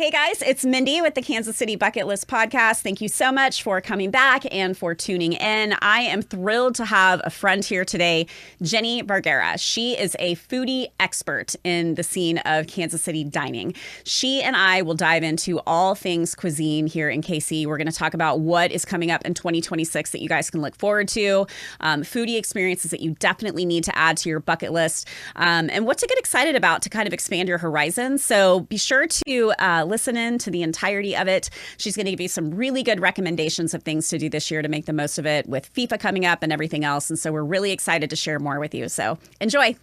Hey guys, it's Mindy with the Kansas City Bucket List Podcast. Thank you so much for coming back and for tuning in. I am thrilled to have a friend here today, Jenny Vergara. She is a foodie expert in the scene of Kansas City dining. She and I will dive into all things cuisine here in KC. We're going to talk about what is coming up in 2026 that you guys can look forward to, foodie experiences that you definitely need to add to your bucket list, and what to get excited about to kind of expand your horizons. So be sure to listen in to the entirety of it. She's going to give you some really good recommendations of things to do this year to make the most of it with FIFA coming up and everything else. And so we're really excited to share more with you. So enjoy.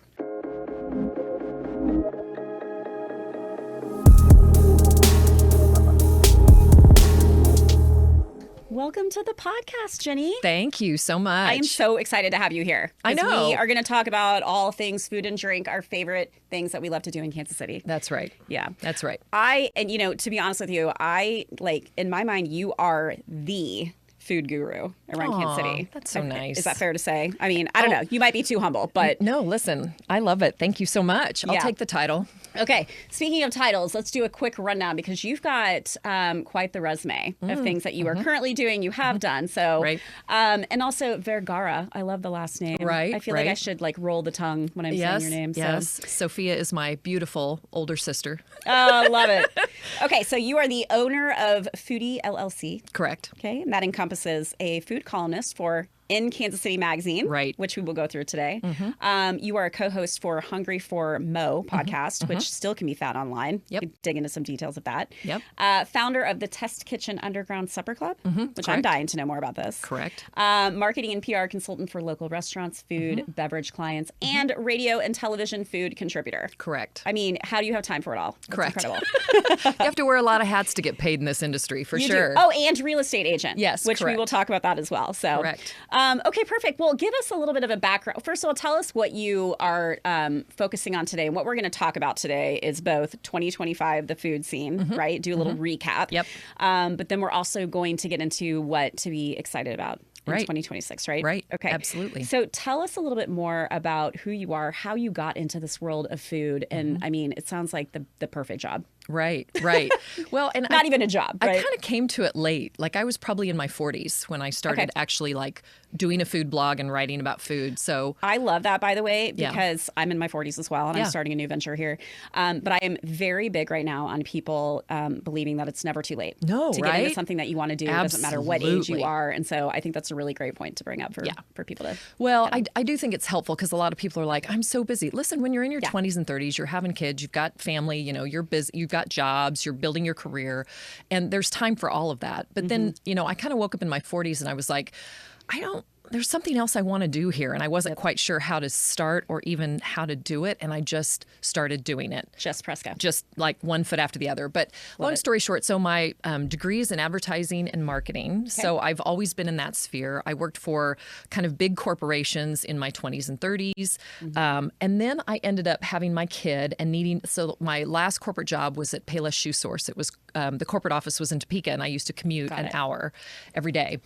Welcome to the podcast, Jenny. Thank you so much. I am so excited to have you here. I know. We are going to talk about all things food and drink, our favorite things that we love to do in Kansas City. That's right. Yeah. That's right. And to be honest with you, in my mind, you are the food guru around Kansas City. That's so nice. Is that fair to say? I mean, I don't know. You might be too humble, but... No, listen, I love it. Thank you so much. I'll take the title. Okay. Speaking of titles, let's do a quick rundown because you've got quite the resume of things that you are currently doing, you have done. So, right. And also Vergara. I love the last name. Right. I feel like I should roll the tongue when I'm saying your name. Yes. Sophia is my beautiful older sister. Oh, love it. Okay. So you are the owner of Foodie LLC. Correct. Okay. And that encompasses a food columnist for in Kansas City Magazine, right, which we will go through today. You are a co-host for Hungry for Mo podcast, which still can be found online. Yep. You can dig into some details of that. Yep. Founder of the Test Kitchen Underground Supper Club, which correct. I'm dying to know more about this. Correct. Marketing and PR consultant for local restaurants, food, beverage clients, and radio and television food contributor. Correct. I mean, how do you have time for it all? That's correct. Incredible. You have to wear a lot of hats to get paid in this industry, for sure. Oh, and real estate agent. Yes, which correct. we will talk about that as well. So, correct. Okay, perfect. Well, give us a little bit of a background. First of all, tell us what you are focusing on today. And what we're going to talk about today is both 2025, the food scene, right? Do a little recap. Yep. But then we're also going to get into what to be excited about in 2026, right? Right. Okay. Absolutely. So tell us a little bit more about who you are, how you got into this world of food. And I mean, it sounds like the perfect job. Right. Well, and not even a job, right? I kind of came to it late. I was probably in my 40s when I started actually doing a food blog and writing about food. So I love that, by the way, because I'm in my 40s as well, and I'm starting a new venture here. But I am very big right now on people believing that it's never too late to get into something that you want to do. It doesn't matter what age you are. And so I think that's a really great point to bring up for people to. Well, I do think it's helpful because a lot of people are like, I'm so busy. Listen, when you're in your 20s and 30s, you're having kids, you've got family, you're busy, you've got jobs, you're building your career, and there's time for all of that. But then, I kind of woke up in my 40s and I was like, there's something else I want to do here. And I wasn't quite sure how to start or even how to do it. And I just started doing it. Just press go. Just one foot after the other. But long story short, so my degree is in advertising and marketing. Okay. So I've always been in that sphere. I worked for kind of big corporations in my 20s and 30s. And then I ended up having my kid and so my last corporate job was at Payless Shoe Source. It was, the corporate office was in Topeka, and I used to commute an hour every day.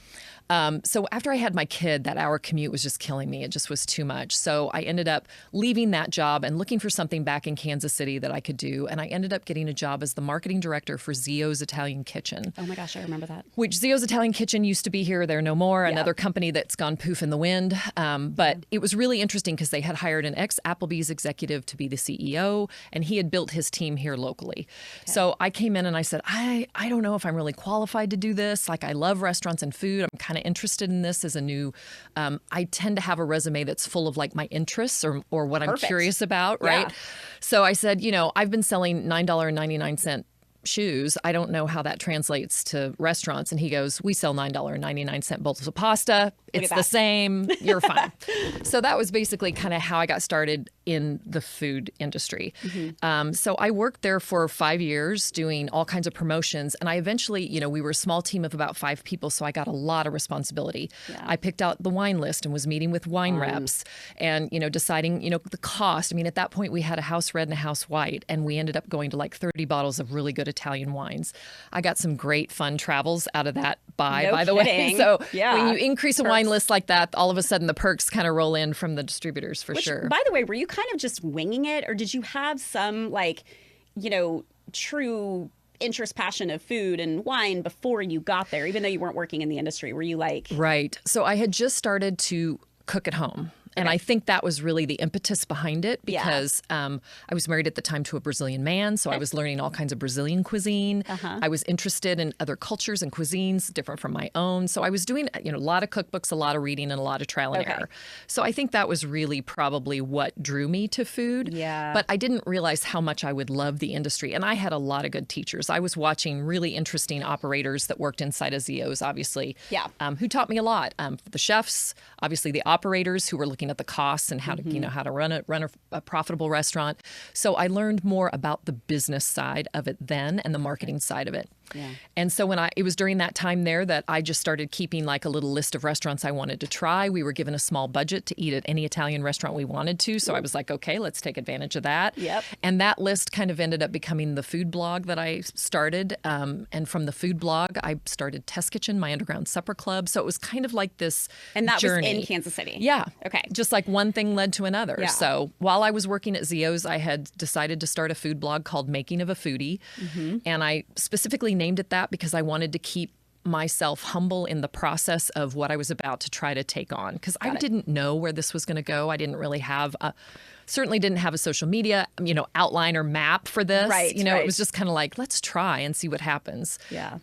So after I had my kid, that hour commute was just killing me. It just was too much. So I ended up leaving that job and looking for something back in Kansas City that I could do. And I ended up getting a job as the marketing director for Zio's Italian Kitchen. Oh my gosh, I remember that. Which Zio's Italian Kitchen used to be here. They're no more. Another company that's gone poof in the wind. But it was really interesting because they had hired an ex-Applebee's executive to be the CEO, and he had built his team here locally. Okay. So I came in and I said, I don't know if I'm really qualified to do this. I love restaurants and food. I'm kind of interested in this as a new, I tend to have a resume that's full of my interests or what I'm curious about, right? Yeah. So I said, I've been selling $9.99 shoes. I don't know how that translates to restaurants. And he goes, we sell $9.99 bowls of pasta. It's the same. You're fine. So that was basically kind of how I got started in the food industry. So I worked there for 5 years doing all kinds of promotions. And I eventually, we were a small team of about 5 people. So I got a lot of responsibility. Yeah. I picked out the wine list and was meeting with wine reps and, deciding, the cost. I mean, at that point we had a house red and a house white, and we ended up going to 30 bottles of really good Italian wines. I got some great fun travels out of that by the way. So when you increase a wine list like that, all of a sudden the perks kind of roll in from the distributors for sure. By the way, were you kind of just winging it, or did you have some true interest, passion of food and wine before you got there, even though you weren't working in the industry? Were you like... Right. So I had just started to cook at home. And I think that was really the impetus behind it because I was married at the time to a Brazilian man. So I was learning all kinds of Brazilian cuisine. I was interested in other cultures and cuisines different from my own. So I was doing, a lot of cookbooks, a lot of reading, and a lot of trial and error. So I think that was really probably what drew me to food. Yeah. But I didn't realize how much I would love the industry. And I had a lot of good teachers. I was watching really interesting operators that worked inside of Zio's, obviously, who taught me a lot. The chefs, obviously the operators who were looking at the costs and how to how to run a profitable restaurant. So I learned more about the business side of it then and the marketing side of it. Yeah. And so it was during that time there that I just started keeping like a little list of restaurants I wanted to try. We were given a small budget to eat at any Italian restaurant we wanted to. So I was like, okay, let's take advantage of that. Yep. And that list kind of ended up becoming the food blog that I started. And from the food blog, I started Test Kitchen, my underground supper club. So it was kind of like this And that journey. was in Kansas City? Yeah. Okay. Just like one thing led to another. Yeah. So while I was working at Zio's, I had decided to start a food blog called Making of a Foodie. And I specifically named it that because I wanted to keep myself humble in the process of what I was about to try to take on. Because I didn't know where this was going to go. I didn't really have certainly didn't have a social media, outline or map for this. Right. It was just kind of like, let's try and see what happens. Yeah.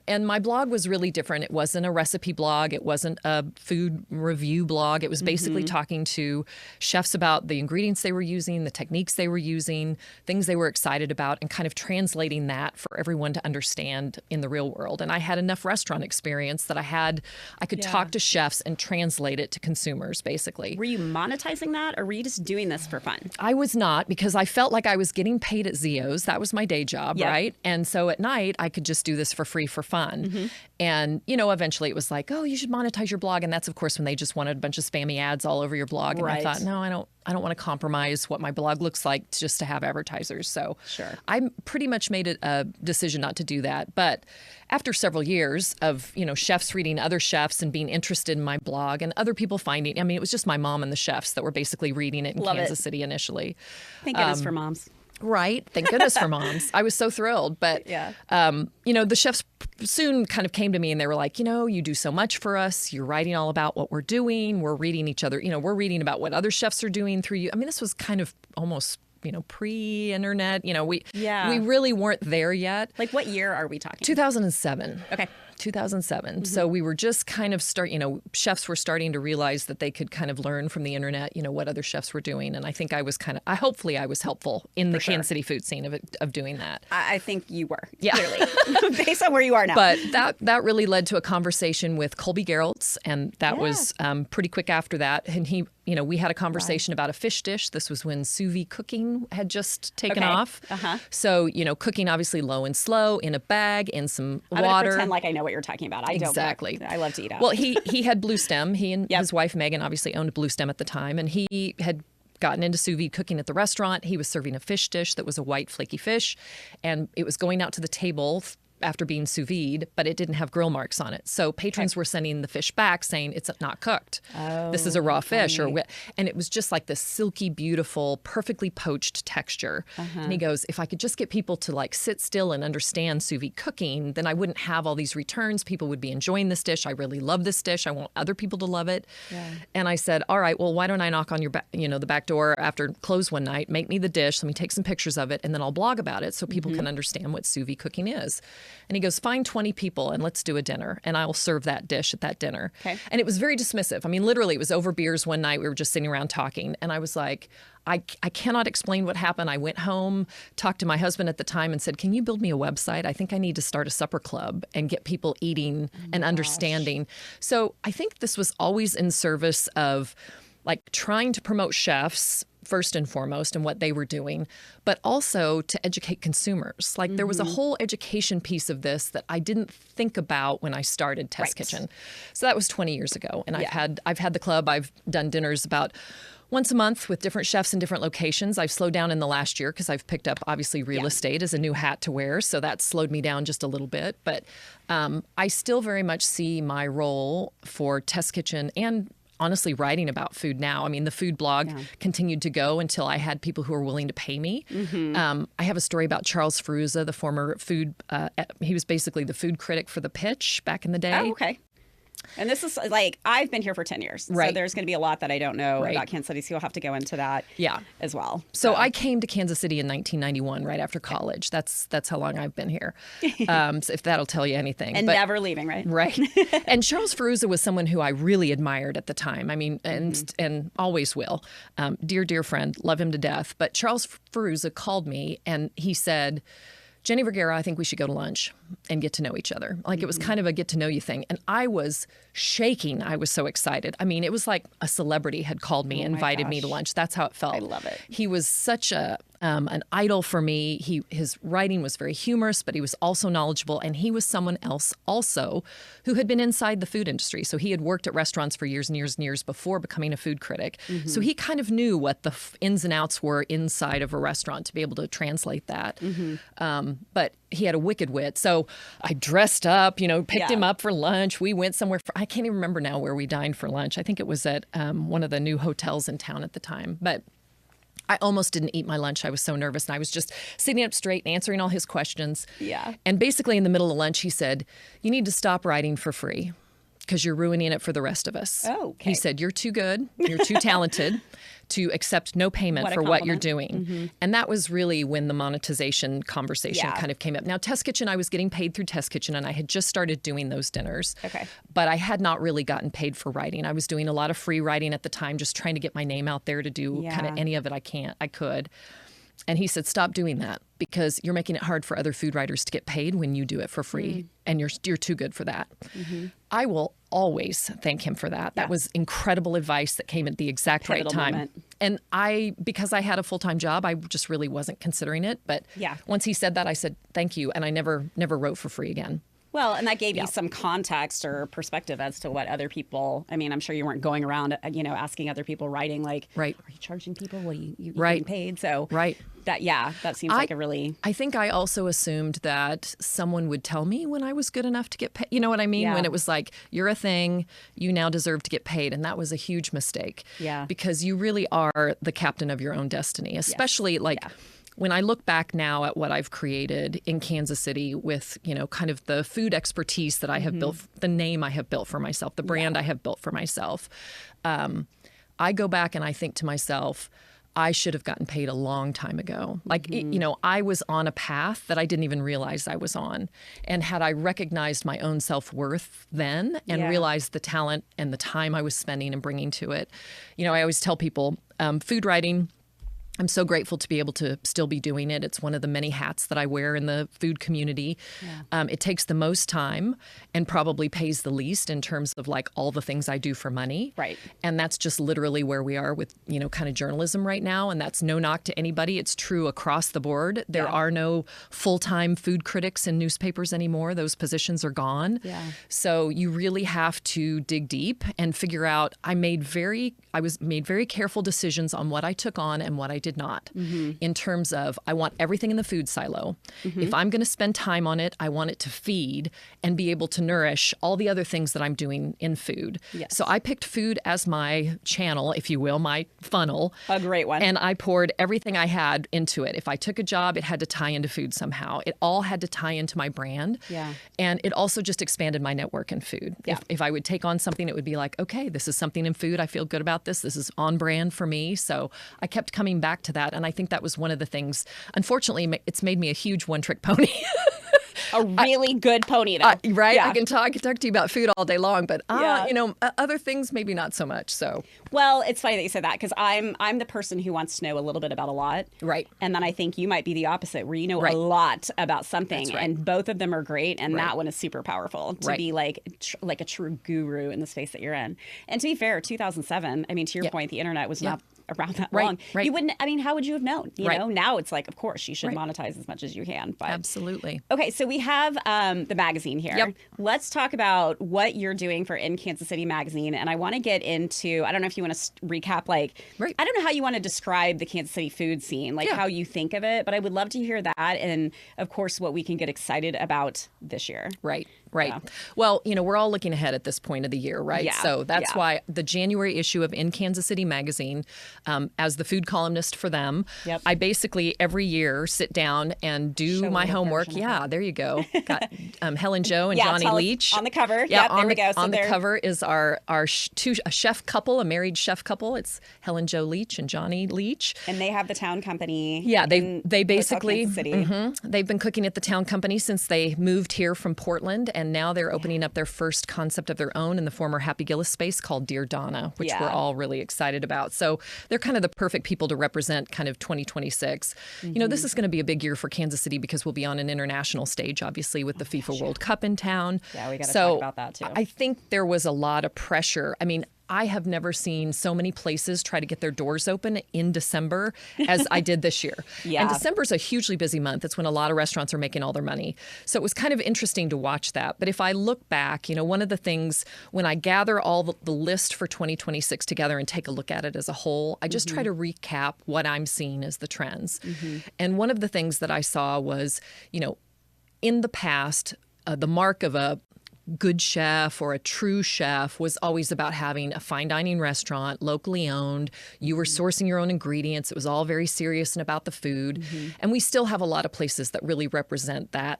And my blog was really different. It wasn't a recipe blog. It wasn't a food review blog. It was basically talking to chefs about the ingredients they were using, the techniques they were using, things they were excited about, and kind of translating that for everyone to understand in the real world. And I had enough restaurant experience that I could talk to chefs and translate it to consumers, basically. Were you monetizing that, or were you just doing this for fun? I was not, because I felt like I was getting paid at Zio's. That was my day job, right? And so at night, I could just do this for free for fun. And, eventually it was like, oh, you should monetize your blog. And that's, of course, when they just wanted a bunch of spammy ads all over your blog. And I thought, no, I don't want to compromise what my blog looks like just to have advertisers. So I pretty much made it a decision not to do that. But after several years of, chefs reading other chefs and being interested in my blog and other people finding, it was just my mom and the chefs that were basically reading it in Kansas City initially. Thank goodness for moms. Right. Thank goodness for moms. I was so thrilled. But, the chefs soon kind of came to me and they were like, you do so much for us. You're writing all about what we're doing. We're reading each other. We're reading about what other chefs are doing through you. This was kind of almost, pre-internet. We really weren't there yet. Like, what year are we talking? 2007. Okay. 2007. So we were just kind of chefs were starting to realize that they could kind of learn from the internet, what other chefs were doing. And I think I was hopefully I was helpful in the Kansas City food scene of doing that. I think you were, clearly, based on where you are now. But that really led to a conversation with Colby Geralt's, and that was pretty quick after that. And he, we had a conversation about a fish dish. This was when sous vide cooking had just taken off. So, cooking obviously low and slow in a bag in some water. I'm going to pretend like I know what you're talking about. I don't. Exactly. I love to eat out. Well, he had Blue Stem. He and his wife Megan obviously owned Blue Stem at the time, and he had gotten into sous vide cooking at the restaurant. He was serving a fish dish that was a white flaky fish, and it was going out to the table after being sous vide, but it didn't have grill marks on it. So patrons were sending the fish back saying it's not cooked. This is a raw fish. And it was just like this silky, beautiful, perfectly poached texture. And he goes, if I could just get people to sit still and understand sous vide cooking, then I wouldn't have all these returns. People would be enjoying this dish. I really love this dish. I want other people to love it. And I said, all right, well, why don't I knock on your the back door after close one night, make me the dish, let me take some pictures of it, and then I'll blog about it so people can understand what sous vide cooking is. And he goes, find 20 people and let's do a dinner. And I will serve that dish at that dinner. And it was very dismissive. Literally, it was over beers one night. We were just sitting around talking. And I was like, I cannot explain what happened. I went home, talked to my husband at the time and said, can you build me a website? I think I need to start a supper club and get people eating and understanding. So I think this was always in service of trying to promote chefs first and foremost and what they were doing, but also to educate consumers. There was a whole education piece of this that I didn't think about when I started Test Kitchen. So that was 20 years ago. And I've had the club. I've done dinners about once a month with different chefs in different locations. I've slowed down in the last year because I've picked up, obviously, real estate as a new hat to wear. So that slowed me down just a little bit. But I still very much see my role for Test Kitchen and honestly writing about food now. I mean, the food blog continued to go until I had people who were willing to pay me. I have a story about Charles Ferruzza, the former food, he was basically the food critic for The Pitch back in the day. Oh, okay. And this is like, I've been here for 10 years. Right. So there's going to be a lot that I don't know about Kansas City. So you'll have to go into that as well. So I came to Kansas City in 1991, right after college. That's how long I've been here. So if that'll tell you anything. And never leaving, right? Right. And Charles Ferruzza was someone who I really admired at the time. I mean, and always will. Dear friend, love him to death. But Charles Ferruzza called me and he said, Jenny Vergara, I think we should go to lunch and get to know each other. Like it was kind of a get to know you thing. And I was shaking. I was so excited. I mean, it was like a celebrity had called me, invited me to lunch. That's how it felt. I love it. He was such an idol for me. His writing was very humorous, but he was also knowledgeable. And he was someone else also who had been inside the food industry. So he had worked at restaurants for years and years and years before becoming a food critic. So he kind of knew what the ins and outs were inside of a restaurant to be able to translate that. But he had a wicked wit. So I dressed up, picked him up for lunch. We went somewhere. I can't even remember now where we dined for lunch. I think it was at one of the new hotels in town at the time. But I almost didn't eat my lunch. I was so nervous. And I was just sitting up straight and answering all his questions. Yeah. And basically in the middle of lunch, he said, you need to stop writing for free because you're ruining it for the rest of us. Oh, okay. He said, you're too good. You're too talented to accept no payment for what you're doing. And that was really when the monetization conversation kind of came up. Now, Test Kitchen, I was getting paid through Test Kitchen, and I had just started doing those dinners. Okay. But I had not really gotten paid for writing. I was doing a lot of free writing at the time, just trying to get my name out there to do kind of any of it I could. And he said, stop doing that because you're making it hard for other food writers to get paid when you do it for free. And you're too good for that. I will always thank him for that. That was incredible advice that came at the exact right time. Moment. And because I had a full-time job, I just really wasn't considering it. But once he said that, I said, thank you. And I never wrote for free again. Well, and that gave you some context or perspective as to what other people, I mean, I'm sure you weren't going around, asking other people writing like, are you charging people? What are you getting paid? So that seems like a really... I think I also assumed that someone would tell me when I was good enough to get paid. You know what I mean? Yeah. When it was like, you're a thing, you now deserve to get paid. And that was a huge mistake. Yeah. Because you really are the captain of your own destiny, especially when I look back now at what I've created in Kansas City with, kind of the food expertise that I have built, the name I have built for myself, the brand I have built for myself, I go back and I think to myself, I should have gotten paid a long time ago. Like, I was on a path that I didn't even realize I was on. And had I recognized my own self-worth then and realized the talent and the time I was spending and bringing to it, I always tell people, food writing, I'm so grateful to be able to still be doing it. It's one of the many hats that I wear in the food community. Yeah. It takes the most time and probably pays the least in terms of like all the things I do for money. Right. And that's just literally where we are with, kind of journalism right now. And that's no knock to anybody. It's true across the board. There are no full-time food critics in newspapers anymore. Those positions are gone. Yeah. So you really have to dig deep and figure out, I made very careful decisions on what I took on and what I did not, in terms of I want everything in the food silo. If I'm going to spend time on it, I want it to feed and be able to nourish all the other things that I'm doing in food. Yes. So I picked food as my channel, if you will, my funnel. A great one. And I poured everything I had into it. If I took a job, it had to tie into food somehow. It all had to tie into my brand. Yeah. And it also just expanded my network in food. Yeah. If I would take on something, it would be like, okay, this is something in food. I feel good about this. This is on brand for me. So I kept coming back to that. And I think that was one of the things, unfortunately, it's made me a huge one-trick pony. A really good pony, though. Right? Yeah. I can talk to you about food all day long, but other things, maybe not so much. So, well, it's funny that you said that because I'm the person who wants to know a little bit about a lot. Right. And then I think you might be the opposite, where you know a lot about something, and both of them are great, and that one is super powerful to be like a true guru in the space that you're in. And to be fair, 2007, I mean, to your point, the internet was not around that long. Right. You wouldn't, I mean, how would you have known? You know, now it's like, of course, you should monetize as much as you can. But absolutely. Okay, so we have the magazine here. Yep. Let's talk about what you're doing for In Kansas City magazine. And I want to get into, I don't know if you want to recap, like, Right. I don't know how you want to describe the Kansas City food scene, like how you think of it, but I would love to hear that. And of course, what we can get excited about this year. Right. Yeah. Well, we're all looking ahead at this point of the year, right? Yeah. So that's why the January issue of In Kansas City magazine, as the food columnist for them, I basically every year sit down and do my homework. Yeah, there you go. Got Helen Jo and Johnny Leach on the cover. Yeah, there we go. So on the cover is our a chef couple, a married chef couple. It's Helen Jo Leach and Johnny Leach. And they have the Town Company. Yeah, they basically they've been cooking at the Town Company since they moved here from Portland. And now they're opening up their first concept of their own in the former Happy Gillis space called Dear Donna, which we're all really excited about. So they're kind of the perfect people to represent kind of 2026. This is going to be a big year for Kansas City because we'll be on an international stage, obviously, with the FIFA World Cup in town. Yeah, we got to talk about that too. I think there was a lot of pressure. I mean, I have never seen so many places try to get their doors open in December as I did this year. And December's a hugely busy month. It's when a lot of restaurants are making all their money. So it was kind of interesting to watch that. But if I look back, one of the things when I gather all the list for 2026 together and take a look at it as a whole, I just try to recap what I'm seeing as the trends. And one of the things that I saw was, in the past, the mark of a good chef or a true chef was always about having a fine dining restaurant, locally owned. You were sourcing your own ingredients. It was all very serious and about the food. And we still have a lot of places that really represent that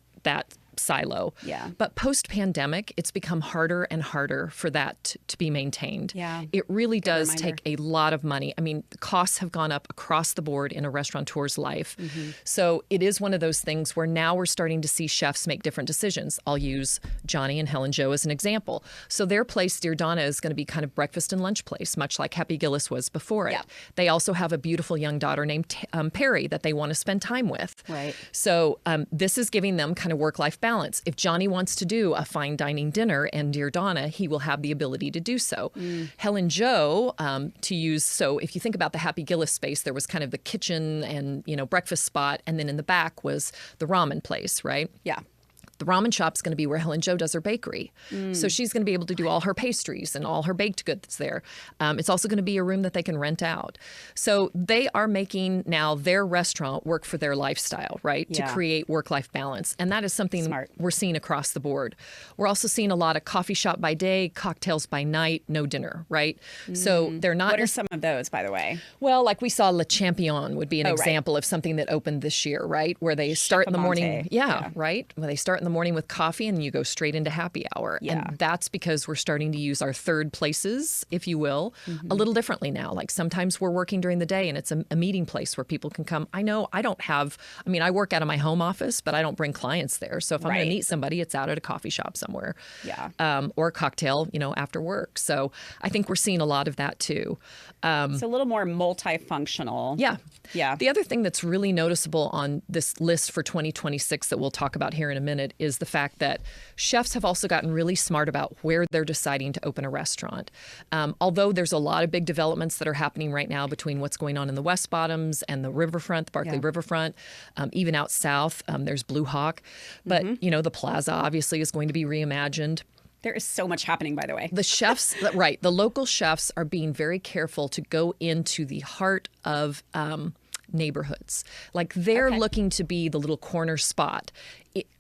silo. Yeah. But post-pandemic, it's become harder and harder for that to be maintained. Yeah. It really does take a lot of money. I mean, costs have gone up across the board in a restaurateur's life. So it is one of those things where now we're starting to see chefs make different decisions. I'll use Johnny and Helen Jo as an example. So their place, Dear Donna, is going to be kind of breakfast and lunch place, much like Happy Gillis was before it. They also have a beautiful young daughter named Perry that they want to spend time with. Right. So this is giving them kind of work-life balance. If Johnny wants to do a fine dining dinner and Dear Donna, he will have the ability to do so. Helen Jo, to use, so if you think about the Happy Gillis space, there was kind of the kitchen and, breakfast spot. And then in the back was the ramen place, right? Yeah. The ramen shop's going to be where Helen Jo does her bakery. So she's going to be able to do all her pastries and all her baked goods there. It's also going to be a room that they can rent out. So they are making now their restaurant work for their lifestyle, right? To create work-life balance. And that is something we're seeing across the board. We're also seeing a lot of coffee shop by day, cocktails by night, no dinner, right? So they're not... What are some of those, by the way? Well, like we saw Le Champion would be an example of something that opened this year, right? Where they start in the morning. Right? Where they start in the morning with coffee and you go straight into happy hour. And that's because we're starting to use our third places, if you will, a little differently now. Like sometimes we're working during the day and it's a meeting place where people can come. I know I don't have, I work out of my home office, but I don't bring clients there. So if I'm going to meet somebody, it's out at a coffee shop somewhere. Or a cocktail, after work. So I think we're seeing a lot of that too. It's a little more multifunctional. Yeah. The other thing that's really noticeable on this list for 2026 that we'll talk about here in a minute is the fact that chefs have also gotten really smart about where they're deciding to open a restaurant. Although there's a lot of big developments that are happening right now between what's going on in the West Bottoms and the riverfront, the Barkley Riverfront, even out south, there's Blue Hawk. But, the plaza obviously is going to be reimagined. There is so much happening, by the way. The chefs, the local chefs are being very careful to go into the heart of neighborhoods. Like they're looking to be the little corner spot,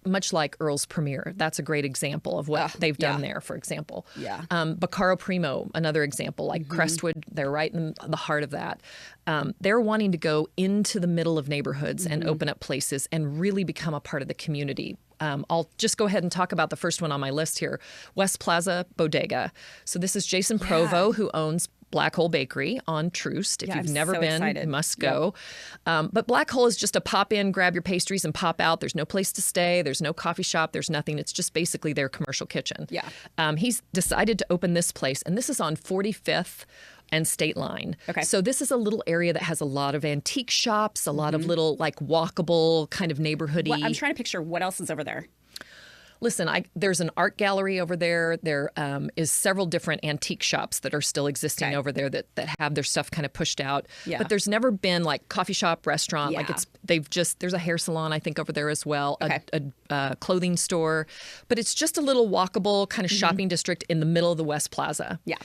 much like Earl's Premier. That's a great example of what they've done there, for example. Baccaro Primo, another example, like Crestwood, they're right in the heart of that. They're wanting to go into the middle of neighborhoods and open up places and really become a part of the community. I'll just go ahead and talk about the first one on my list here, West Plaza Bodega. So this is Jason Provo, who owns Black Hole Bakery on Troost. If you've never been, you must go. But Black Hole is just a pop in, grab your pastries and pop out. There's no place to stay. There's no coffee shop. There's nothing. It's just basically their commercial kitchen. He's decided to open this place, and this is on 45th and State Line. So this is a little area that has a lot of antique shops, a lot of little like walkable kind of neighborhoody. I'm trying to picture what else is over there. Listen, there's an art gallery over there. There is several different antique shops that are still existing over there that have their stuff kind of pushed out. Yeah. But there's never been like coffee shop, restaurant. Yeah. Like there's a hair salon, I think, over there as well, a clothing store. But it's just a little walkable kind of shopping district in the middle of the West Plaza. Yeah.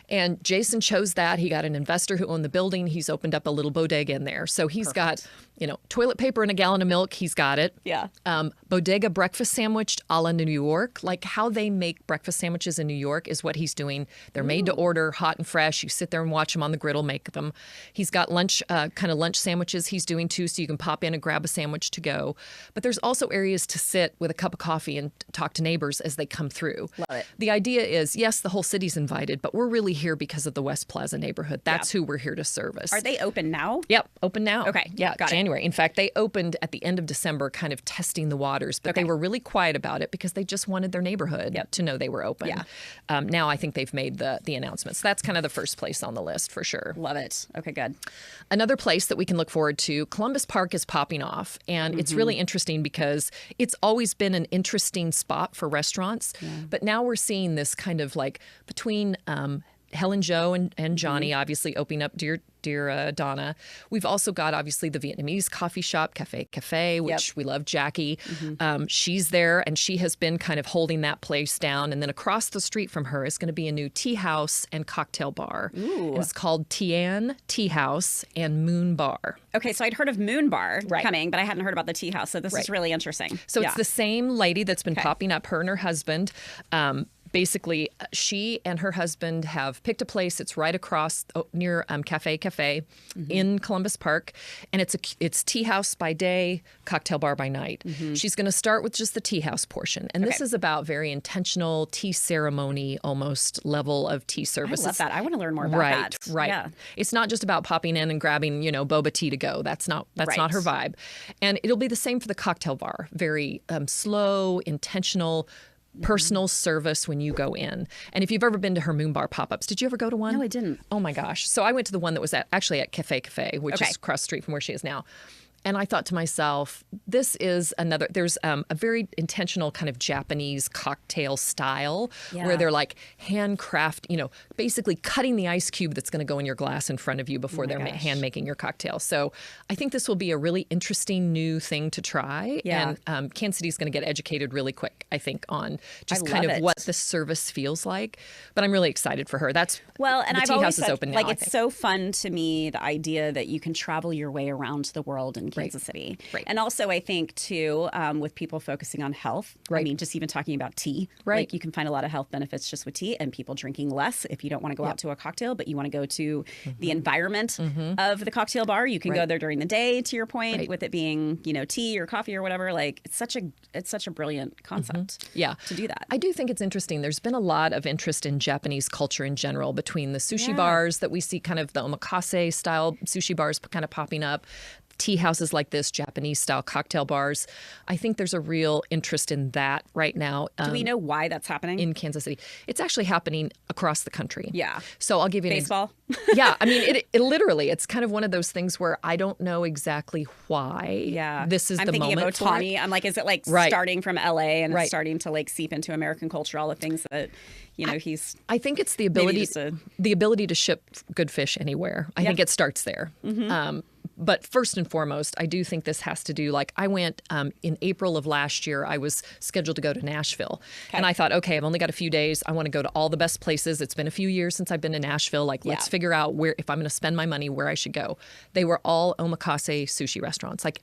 And Jason chose that. He got an investor who owned the building. He's opened up a little bodega in there. So he's got, toilet paper and a gallon of milk. He's got it. Yeah. Bodega breakfast sandwich a la New York. Like how they make breakfast sandwiches in New York is what he's doing. They're made to order, hot and fresh. You sit there and watch him on the griddle make them. He's got lunch sandwiches he's doing too, so you can pop in and grab a sandwich to go. But there's also areas to sit with a cup of coffee and talk to neighbors as they come through. Love it. The idea is, yes, the whole city's invited, but we're really here because of the West Plaza neighborhood. That's who we're here to service. Are they open now? Yep, open now. Okay, yeah, got it. January. In fact, they opened at the end of December, kind of testing the waters, but they were really quiet about it because they just wanted their neighborhood to know they were open. Yeah. Now I think they've made the announcements. That's kind of the first place on the list for sure. Love it. Okay, good. Another place that we can look forward to, Columbus Park is popping off, and it's really interesting because it's always been an interesting spot for restaurants, but now we're seeing this kind of like between Helen Joe and Johnny obviously opening up Dear Donna. We've also got obviously the Vietnamese coffee shop, Cafe, which we love, Jackie. She's there and she has been kind of holding that place down. And then across the street from her is going to be a new tea house and cocktail bar. And it's called Tian Tea House and Moon Bar. Okay, so I'd heard of Moon Bar coming, but I hadn't heard about the tea house. So this is really interesting. So it's the same lady that's been popping up, her and her husband. Basically, she and her husband have picked a place. It's right across near Cafe in Columbus Park, and it's tea house by day, cocktail bar by night. She's going to start with just the tea house portion, and this is about very intentional tea ceremony, almost level of tea service. I love that. I want to learn more about that. Right. Yeah. It's not just about popping in and grabbing boba tea to go. That's not her vibe, and it'll be the same for the cocktail bar. Very slow, intentional. Personal service when you go in. And if you've ever been to her Moon Bar pop-ups, did you ever go to one? No, I didn't. Oh my gosh. So I went to the one that was actually at Cafe, which is across the street from where she is now. And I thought to myself, there's a very intentional kind of Japanese cocktail style where they're like handcraft, basically cutting the ice cube that's going to go in your glass in front of you before they're hand making your cocktail. So I think this will be a really interesting new thing to try. Yeah. And Kansas City's going to get educated really quick, I think, on just kind of what the service feels like. But I'm really excited for her. And I've always said, open now, it's so fun to me, the idea that you can travel your way around the world in Kansas City. Right. And also I think too, with people focusing on health, I mean, just even talking about tea, like you can find a lot of health benefits just with tea, and people drinking less if you don't want to go out to a cocktail, but you want to go to the environment of the cocktail bar. You can go there during the day, to your point, with it being, tea or coffee or whatever. Like it's such a brilliant concept to do that. I do think it's interesting. There's been a lot of interest in Japanese culture in general between the sushi bars that we see, kind of the omakase style sushi bars kind of popping up, tea houses like this, Japanese style cocktail bars. I think there's a real interest in that right now. Do we know why that's happening? In Kansas City. It's actually happening across the country. Yeah. So I'll give you baseball. Yeah. I mean, it literally, it's kind of one of those things where I don't know exactly why this is the moment. I'm thinking of Otani. I'm like, is it like starting from LA and it's starting to like seep into American culture, all the things that, he's. I think it's the ability to ship good fish anywhere. I think it starts there. But first and foremost, I do think this has to do, like I went in April of last year, I was scheduled to go to Nashville. And I thought, okay, I've only got a few days. I want to go to all the best places. It's been a few years since I've been to Nashville. Like, let's figure out where, if I'm going to spend my money, where I should go. They were all Omakase sushi restaurants. Like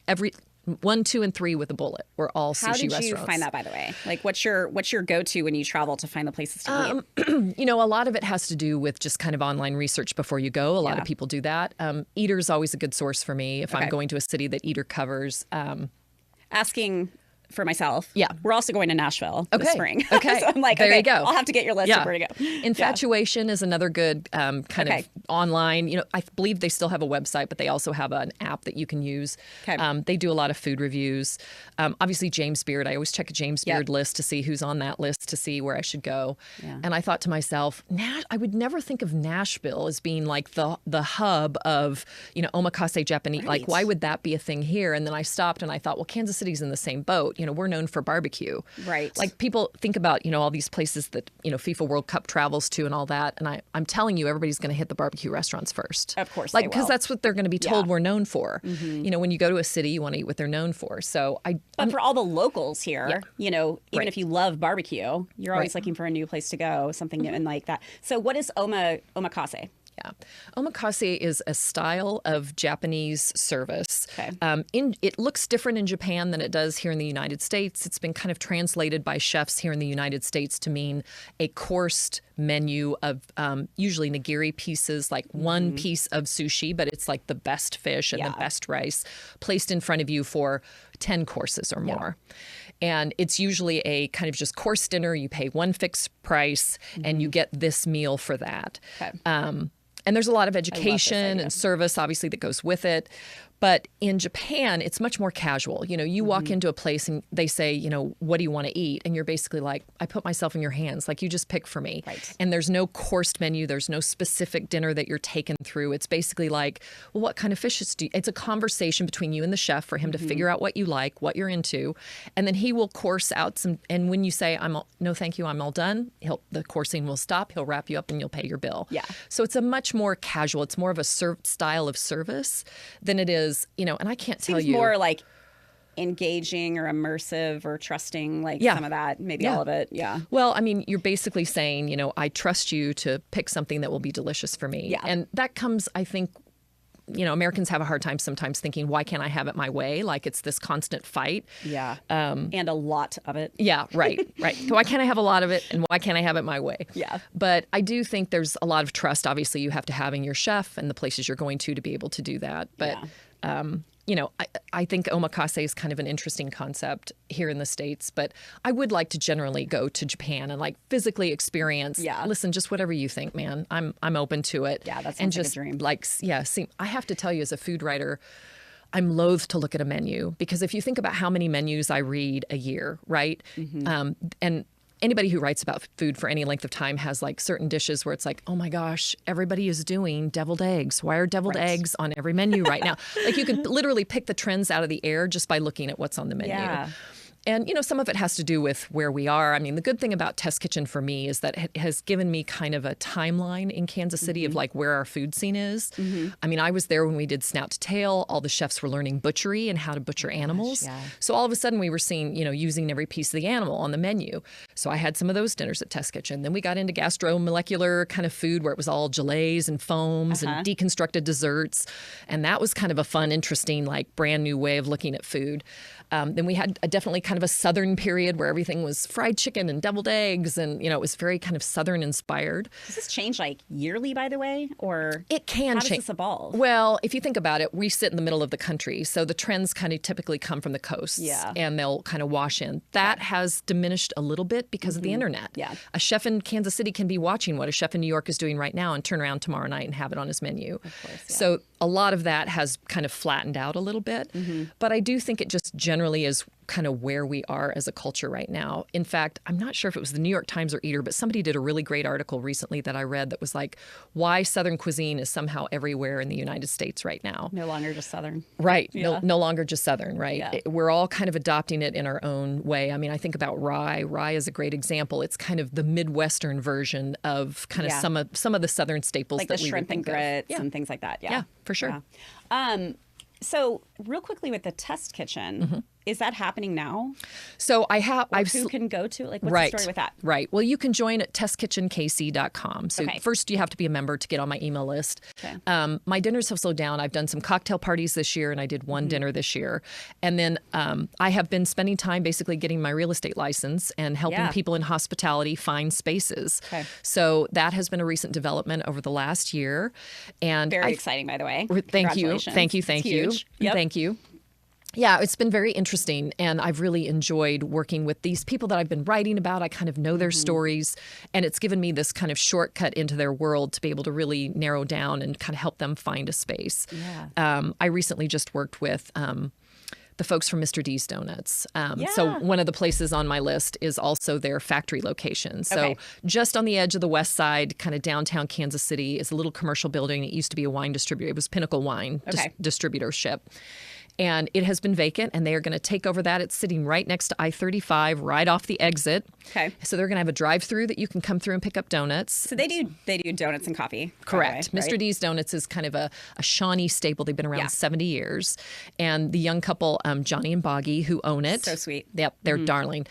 1, 2, and 3 with a bullet were all sushi restaurants. How did you find that, by the way? Like, what's your go-to when you travel to find the places to eat? A lot of it has to do with just kind of online research before you go. A lot of people do that. Eater's always a good source for me if I'm going to a city that Eater covers. Asking for myself. Yeah. We're also going to Nashville this spring. Okay. So I'm like, there you go. I'll have to get your list of where to go. Infatuation is another good kind of online. I believe they still have a website, but they also have an app that you can use. Okay. They do a lot of food reviews. Obviously, James Beard. I always check a James Beard list to see who's on that list to see where I should go. Yeah. And I thought to myself, I would never think of Nashville as being like the hub of, Omakase Japanese. Like, why would that be a thing here? And then I stopped and I thought, well, Kansas City's in the same boat. we're known for barbecue. Right. Like people think about, all these places that, FIFA World Cup travels to and all that. And I'm telling you, everybody's going to hit the barbecue restaurants first. Of course like, they will. because that's what they're going to be told we're known for. When you go to a city, you want to eat what they're known for. So But for all the locals here, even if you love barbecue, you're always looking for a new place to go, something new and like that. So what is omakase? Yeah. Omakase is a style of Japanese service. Okay. It looks different in Japan than it does here in the United States. It's been kind of translated by chefs here in the United States to mean a coursed menu of usually nigiri pieces, like one piece of sushi, but it's like the best fish and the best rice placed in front of you for 10 courses or more. And it's usually a kind of just course dinner. You pay one fixed price and you get this meal for that. Okay. And there's a lot of education and service, obviously, that goes with it. But in Japan, it's much more casual. You walk into a place and they say, what do you want to eat? And you're basically like, I put myself in your hands. Like, you just pick for me. Right. And there's no coursed menu. There's no specific dinner that you're taken through. It's basically like, well, what kind of fishes do you? It's a conversation between you and the chef for him to figure out what you like, what you're into. And then he will course out some. And when you say, no, thank you, I'm all done, the coursing will stop. He'll wrap you up and you'll pay your bill. Yeah. So it's a much more casual. It's more of a style of service than it is. And I can't tell you. Seems more like engaging or immersive or trusting, like some of that, maybe all of it. Yeah. Well, I mean, you're basically saying, I trust you to pick something that will be delicious for me. Yeah. And that comes, I think, Americans have a hard time sometimes thinking, why can't I have it my way? Like it's this constant fight. Yeah. And a lot of it. Yeah, right. So why can't I have a lot of it and why can't I have it my way? Yeah. But I do think there's a lot of trust, obviously, you have to have in your chef and the places you're going to be able to do that. But I think omakase is kind of an interesting concept here in the States, but I would like to generally go to Japan and like physically experience. Yeah. Listen, just whatever you think, man. I'm open to it. Yeah, that sounds and like just a dream. I have to tell you, as a food writer, I'm loath to look at a menu because if you think about how many menus I read a year, right? And anybody who writes about food for any length of time has like certain dishes where it's like, oh my gosh, everybody is doing deviled eggs. Why are deviled eggs on every menu right now? Like you can literally pick the trends out of the air just by looking at what's on the menu. Yeah. And, some of it has to do with where we are. I mean, the good thing about Test Kitchen for me is that it has given me kind of a timeline in Kansas City of like where our food scene is. I mean, I was there when we did Snout to Tail. All the chefs were learning butchery and how to butcher animals. Yeah. So all of a sudden we were seeing, using every piece of the animal on the menu. So I had some of those dinners at Test Kitchen. Then we got into gastromolecular kind of food where it was all gelees and foams and deconstructed desserts. And that was kind of a fun, interesting, like brand new way of looking at food. Then we had definitely kind of a Southern period where everything was fried chicken and deviled eggs. And, it was very kind of Southern inspired. Does this change like yearly, by the way? Or it can how change. Does this evolve? Well, if you think about it, we sit in the middle of the country. So the trends kind of typically come from the coasts. Yeah. And they'll kind of wash in. That has diminished a little bit because of the internet. Yeah. A chef in Kansas City can be watching what a chef in New York is doing right now and turn around tomorrow night and have it on his menu. Of course, yeah. So a lot of that has kind of flattened out a little bit. But I do think it just generally is kind of where we are as a culture right now. In fact, I'm not sure if it was the New York Times or Eater, but somebody did a really great article recently that I read that was like, why Southern cuisine is somehow everywhere in the United States right now. No longer just Southern. Right. Yeah. No longer just Southern, right? Yeah. We're all kind of adopting it in our own way. I mean, I think about rye. Rye is a great example. It's kind of the Midwestern version of kind of some of the Southern staples Like that the we shrimp would and think of. grits and things like that. Yeah, for sure. Yeah. So real quickly with the Test Kitchen, is that happening now? So Who can go to it? Like, what's the story with that? Right. Well, you can join at testkitchenkc.com. So first you have to be a member to get on my email list. Okay. My dinners have slowed down. I've done some cocktail parties this year, and I did one dinner this year. And then I have been spending time basically getting my real estate license and helping people in hospitality find spaces. Okay. So that has been a recent development over the last year. And Very exciting, by the way. Thank you. Congratulations. Thank you. It's Thank you. huge. Yep. Thank you. Yeah, it's been very interesting, and I've really enjoyed working with these people that I've been writing about. I kind of know their stories, and it's given me this kind of shortcut into their world to be able to really narrow down and kind of help them find a space. Yeah. I recently just worked with the folks from Mr. D's Donuts. So one of the places on my list is also their factory location. So just on the edge of the west side, kind of downtown Kansas City, is a little commercial building. It used to be a wine distributor. It was Pinnacle Wine distributorship. And it has been vacant, and they are going to take over that. It's sitting right next to I-35, right off the exit. Okay. So they're going to have a drive-through that you can come through and pick up donuts. So they do donuts and coffee. Correct. Way, Mr. right? D's Donuts is kind of a Shawnee staple. They've been around 70 years. And the young couple, Johnny and Boggy, who own it. So sweet. Yep, they're darling.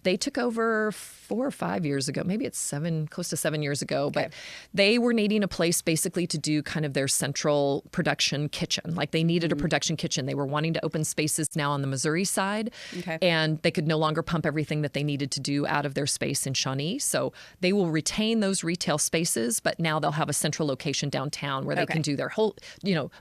They took over 4 or 5 years ago. Maybe it's close to 7 years ago. Okay. But they were needing a place basically to do kind of their central production kitchen. Like they needed a production kitchen. They were wanting to open spaces now on the Missouri side. Okay. And they could no longer pump everything that they needed to do out of their space in Shawnee. So they will retain those retail spaces, but now they'll have a central location downtown where they can do their whole,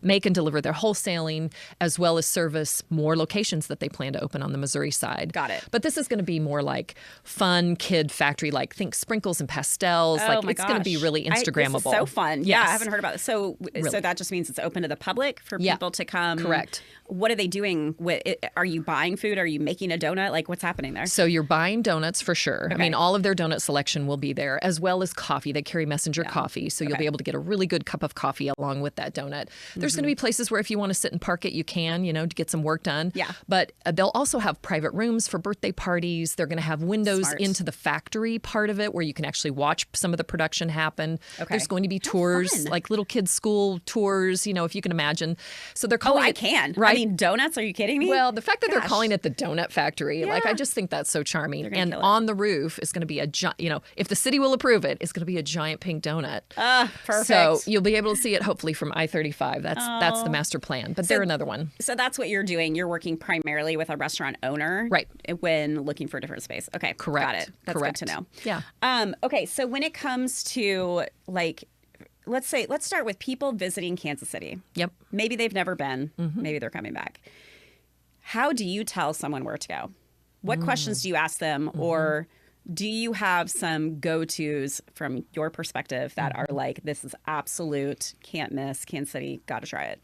make and deliver their wholesaling, as well as service more locations that they plan to open on the Missouri side. Got it. But this is going to be more like fun kid factory, like think sprinkles and pastels. Oh, like my it's going to be gosh. really Instagrammable. This is so fun. Yes. Yeah, I haven't heard about it. So Really. that just means it's open to the public for people to come. Correct. What are they doing with it? Are you buying food? Are you making a donut? Like what's happening there? So you're buying donuts for sure. Okay. I mean, all of their donut selection will be there, as well as coffee. They carry Messenger coffee, so you'll be able to get a really good cup of coffee along with that donut. There's going to be places where if you want to sit and park it, you can, to get some work done. Yeah. But they'll also have private rooms for birthday parties. They're going to have windows Smart. into the factory part of it where you can actually watch some of the production happen. Okay. There's going to be tours, fun. like little kids' school tours, if you can imagine. So they're Oh, calling I it, can. Right? I mean, donuts? Are you kidding me? Well, the fact that they're Gosh. calling it the Donut Factory, Yeah. I just think that's so charming. gonna And kill it. on the roof is going to be a giant, if the city will approve it, it's going to be a giant pink donut. Perfect. So you'll be able to see it hopefully from I-35. That's the master plan. But they're another one. So that's what you're doing. You're working primarily with a restaurant owner, Right. When looking for a different space. Okay, Correct. Got it. That's Correct. good to know. Yeah. Okay, so when it comes to let's start with people visiting Kansas City. Yep. Maybe they've never been. Maybe they're coming back. How do you tell someone where to go? What questions do you ask them, or do you have some go-tos from your perspective that are like, this is absolute, can't miss, Kansas City, got to try it?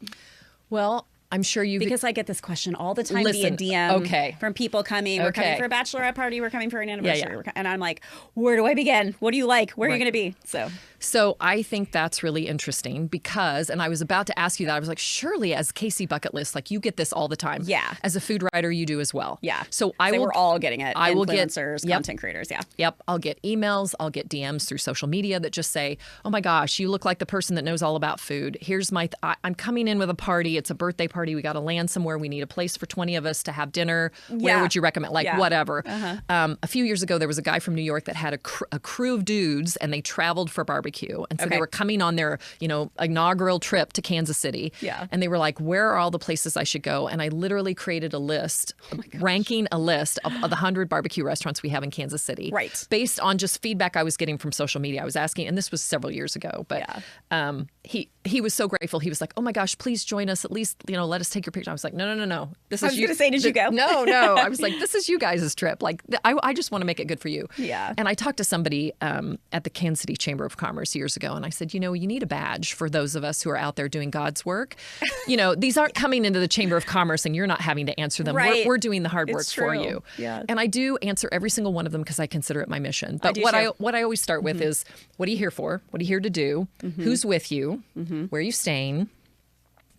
Well, I'm sure you Because I get this question all the time Listen, via DM okay. from people coming. We're coming Okay. for a bachelorette party. We're coming for an anniversary. yeah. And I'm like, where do I begin? What do you like? Where are you Right. going to be? So I think that's really interesting because, and I was about to ask you that, I was like, surely as Casey Bucket List, like you get this all the time. Yeah. As a food writer, you do as well. Yeah. So I will. we're all getting it. I will get Influencers, yep. content creators. Yeah. Yep. I'll get emails. I'll get DMs through social media that just say, oh my gosh, you look like the person that knows all about food. Here's I'm coming in with a party. It's a birthday party. We got to land somewhere. We need a place for 20 of us to have dinner. Where Yeah. would you recommend? Like Yeah. whatever. A few years ago, there was a guy from New York that had a crew of dudes and they traveled for barbecue. And so Okay. they were coming on their, inaugural trip to Kansas City. Yeah. And they were like, where are all the places I should go? And I literally created a list, ranking a list of the 100 barbecue restaurants we have in Kansas City. Right. Based on just feedback I was getting from social media. I was asking, and this was several years ago, but he was so grateful. He was like, oh my gosh, please join us. At least, let us take your picture. I was like, no. This I is was going to say, did you go? No. I was like, this is you guys' trip. Like, I just want to make it good for you. Yeah. And I talked to somebody at the Kansas City Chamber of Commerce years ago, and I said, you need a badge for those of us who are out there doing God's work. These aren't coming into the Chamber of Commerce and you're not having to answer them. Right. We're doing the hard work It's for true. you. Yeah. And I do answer every single one of them because I consider it my mission. But do what too. what I always start with is, what are you here for? What are you here to do? Who's with you? Where are you staying?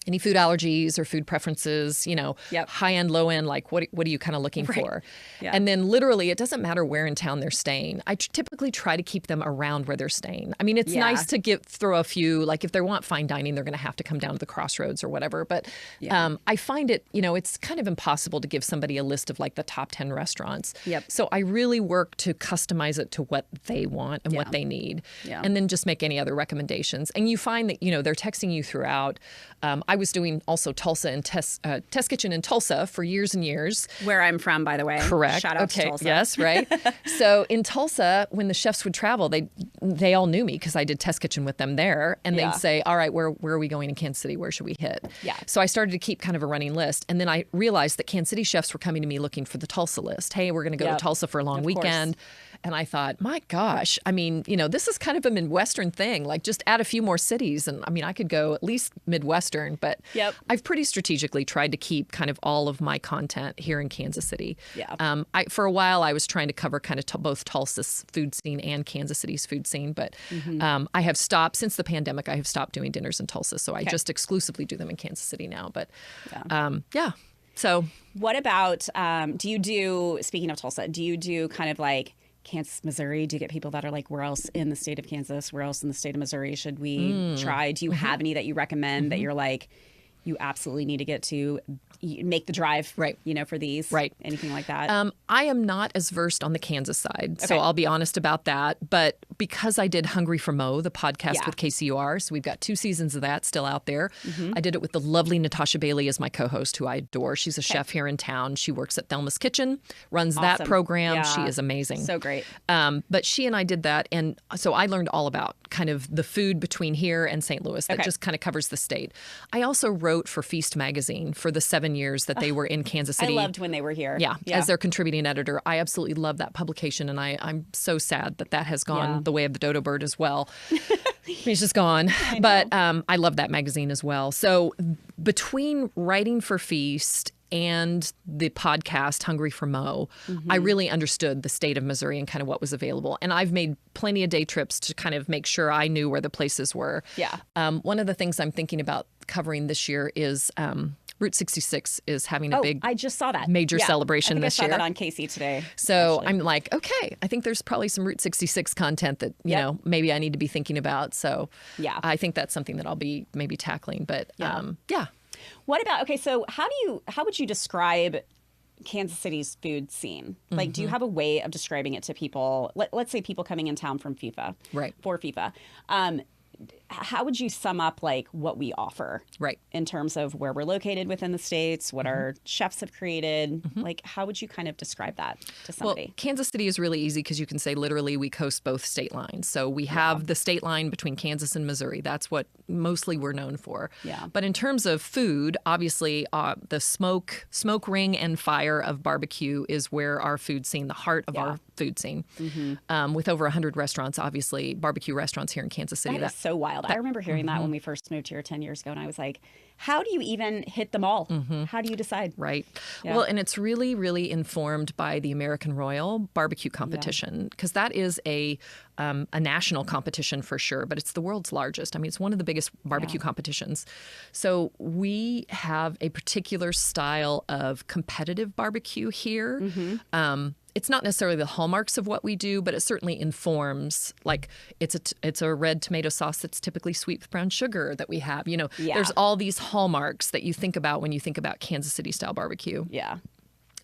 Any food allergies or food preferences, Yep. high end, low end, like what are you kind of looking Right. for? Yeah. And then literally, it doesn't matter where in town they're staying. I typically try to keep them around where they're staying. I mean, it's Yeah. nice to throw a few, like if they want fine dining, they're going to have to come down to the Crossroads or whatever. But I find it, it's kind of impossible to give somebody a list of like the top 10 restaurants. Yep. So I really work to customize it to what they want and what they need. Yeah. And then just make any other recommendations. And you find that, they're texting you throughout. I was doing also Tulsa and Test Kitchen in Tulsa for years and years. Where I'm from, by the way. Correct. Shout out to Tulsa. Yes, right. So in Tulsa, when the chefs would travel, they all knew me because I did Test Kitchen with them there. And Yeah. they'd say, all right, where are we going in Kansas City? Where should we hit? Yeah. So I started to keep kind of a running list. And then I realized that Kansas City chefs were coming to me looking for the Tulsa list. Hey, we're going to go Yep. to Tulsa for a long Of course. weekend. And I thought, my gosh, I mean, this is kind of a Midwestern thing. Like, just add a few more cities. And I mean, I could go at least Midwestern, but I've pretty strategically tried to keep kind of all of my content here in Kansas City. Yeah. For a while, I was trying to cover kind of both Tulsa's food scene and Kansas City's food scene. But I have stopped, since the pandemic, I have stopped doing dinners in Tulsa. So I just exclusively do them in Kansas City now. But So what about, speaking of Tulsa, do you do kind of like Kansas, Missouri? Do you get people that are like, where else in the state of Kansas, where else in the state of Missouri should we try? Do you have any that you recommend that you're like, you absolutely need to get to make the drive, for these? Right. Anything like that? I am not as versed on the Kansas side, so I'll be honest about that. But because I did Hungry for Mo, the podcast with KCUR, so we've got 2 seasons of that still out there. I did it with the lovely Natasha Bailey as my co-host, who I adore. She's a chef here in town. She works at Thelma's Kitchen, runs that program. Yeah. She is amazing. So great. But she and I did that, and so I learned all about kind of the food between here and St. Louis that just kind of covers the state. I also wrote for Feast magazine for the 7 years that they were in Kansas City. I loved when they were here. Yeah, as their contributing editor. I absolutely love that publication, and I'm so sad that has gone the way of the dodo bird as well. He's just gone. But I love that magazine as well. So between writing for Feast and the podcast Hungry for Mo, I really understood the state of Missouri and kind of what was available. And I've made plenty of day trips to kind of make sure I knew where the places were. Yeah. One of the things I'm thinking about covering this year is Route 66 is having a big, I just saw that major celebration this year. I saw that on Casey today. So I'm like, okay, I think there's probably some Route 66 content that you know maybe I need to be thinking about. So I think that's something that I'll be maybe tackling. But What about, so how would you describe Kansas City's food scene? Like, do you have a way of describing it to people? Let's say people coming in town from FIFA, for FIFA. How would you sum up like what we offer in terms of where we're located within the states, what our chefs have created? Like, how would you kind of describe that to somebody? Well, Kansas City is really easy because you can say literally we coast both state lines. So we have the state line between Kansas and Missouri. That's what mostly we're known for. Yeah. But in terms of food, obviously the smoke ring and fire of barbecue is where our food scene, the heart of our food scene, with over 100 restaurants, obviously barbecue restaurants here in Kansas City. That is so wild. I remember hearing that when we first moved here 10 years ago, and I was like, how do you even hit them all? How do you decide? Right. Yeah. Well, and it's really, really informed by the American Royal Barbecue Competition, because that is a national competition for sure, but it's the world's largest. I mean, it's one of the biggest barbecue competitions. So we have a particular style of competitive barbecue here. It's not necessarily the hallmarks of what we do, but it certainly informs. Like, it's a red tomato sauce that's typically sweet with brown sugar that we have. You know, there's all these hallmarks that you think about when you think about Kansas City style barbecue. Yeah.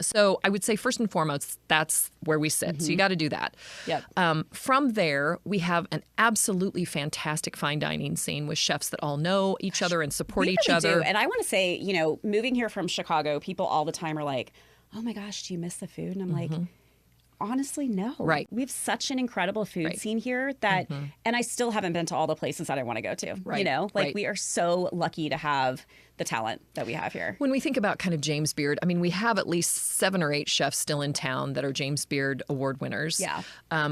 So I would say first and foremost, that's where we sit. So you got to do that. Yep. From there, we have an absolutely fantastic fine dining scene with chefs that all know each other and support each other. Do. And I want to say, you know, moving here from Chicago, people all the time are like, oh my gosh, do you miss the food? And I'm like, honestly, no. Right. We have such an incredible food scene here that, and I still haven't been to all the places that I want to go to. Right. You know, like we are so lucky to have the talent that we have here. When we think about kind of James Beard, I mean, we have at least 7 or 8 chefs still in town that are James Beard award winners. Yeah.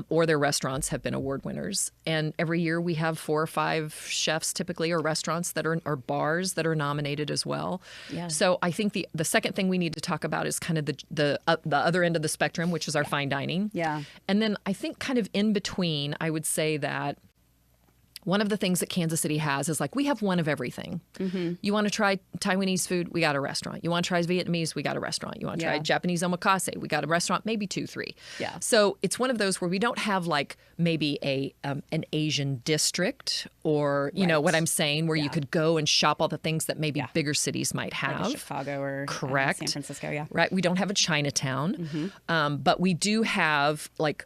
Or their restaurants have been award winners. And every year we have 4 or 5 chefs typically, or restaurants that are, or bars that are nominated as well. Yeah. So I think the second thing we need to talk about is kind of the other end of the spectrum, which is our fine dining. Yeah. And then I think kind of in between, I would say that one of the things that Kansas City has is like we have one of everything. You want to try Taiwanese food? We got a restaurant. You want to try Vietnamese? We got a restaurant. You want to try Japanese omakase? We got a restaurant, maybe 2, 3. Yeah. So it's one of those where we don't have like maybe an Asian district or, you know what I'm saying, where you could go and shop all the things that maybe bigger cities might have. Like Chicago or San Francisco, Right. We don't have a Chinatown, but we do have like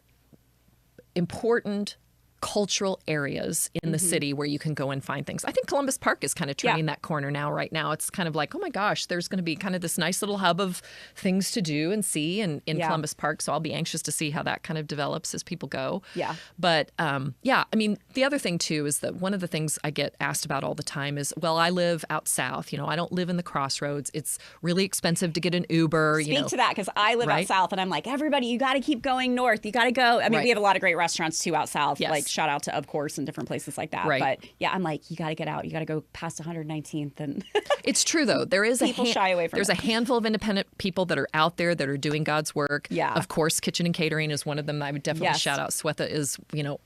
important cultural areas in the city where you can go and find things. I think Columbus Park is kind of turning that corner now. Right now, it's kind of like, oh my gosh, there's going to be kind of this nice little hub of things to do and see in Columbus Park. So I'll be anxious to see how that kind of develops as people go. Yeah. But I mean, the other thing too is that one of the things I get asked about all the time is, well, I live out south. I don't live in the crossroads. It's really expensive to get an Uber. Speak to that, because I live out south, and I'm like, everybody, you got to keep going north. You got to go. I mean, we have a lot of great restaurants too out south. Yes. Like shout out to Of Course and different places like that. Right. But yeah, I'm like, you got to get out. You got to go past 119th. And it's true though. There is people shy away from there's a handful of independent people that are out there that are doing God's work. Yeah. Of course, Kitchen and Catering is one of them. I would definitely shout out. Swetha is,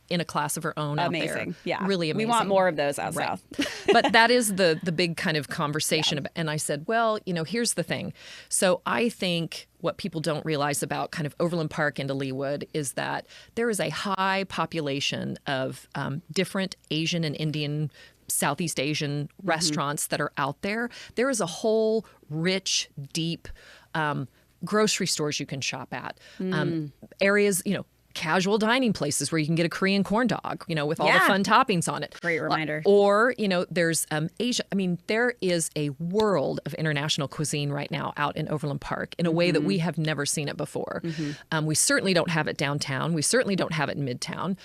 in a class of her own out there. Amazing. Yeah. Really amazing. We want more of those out south. But that is the big kind of conversation. And I said, well, here's the thing. So I think what people don't realize about kind of Overland Park into Leawood is that there is a high population of different Asian and Indian, Southeast Asian restaurants that are out there. There is a whole rich, deep grocery stores you can shop at, areas, casual dining places where you can get a Korean corn dog, with all the fun toppings on it. Great reminder. Or, there's Asia. I mean, there is a world of international cuisine right now out in Overland Park in a way that we have never seen it before. We certainly don't have it downtown. We certainly don't have it in Midtown.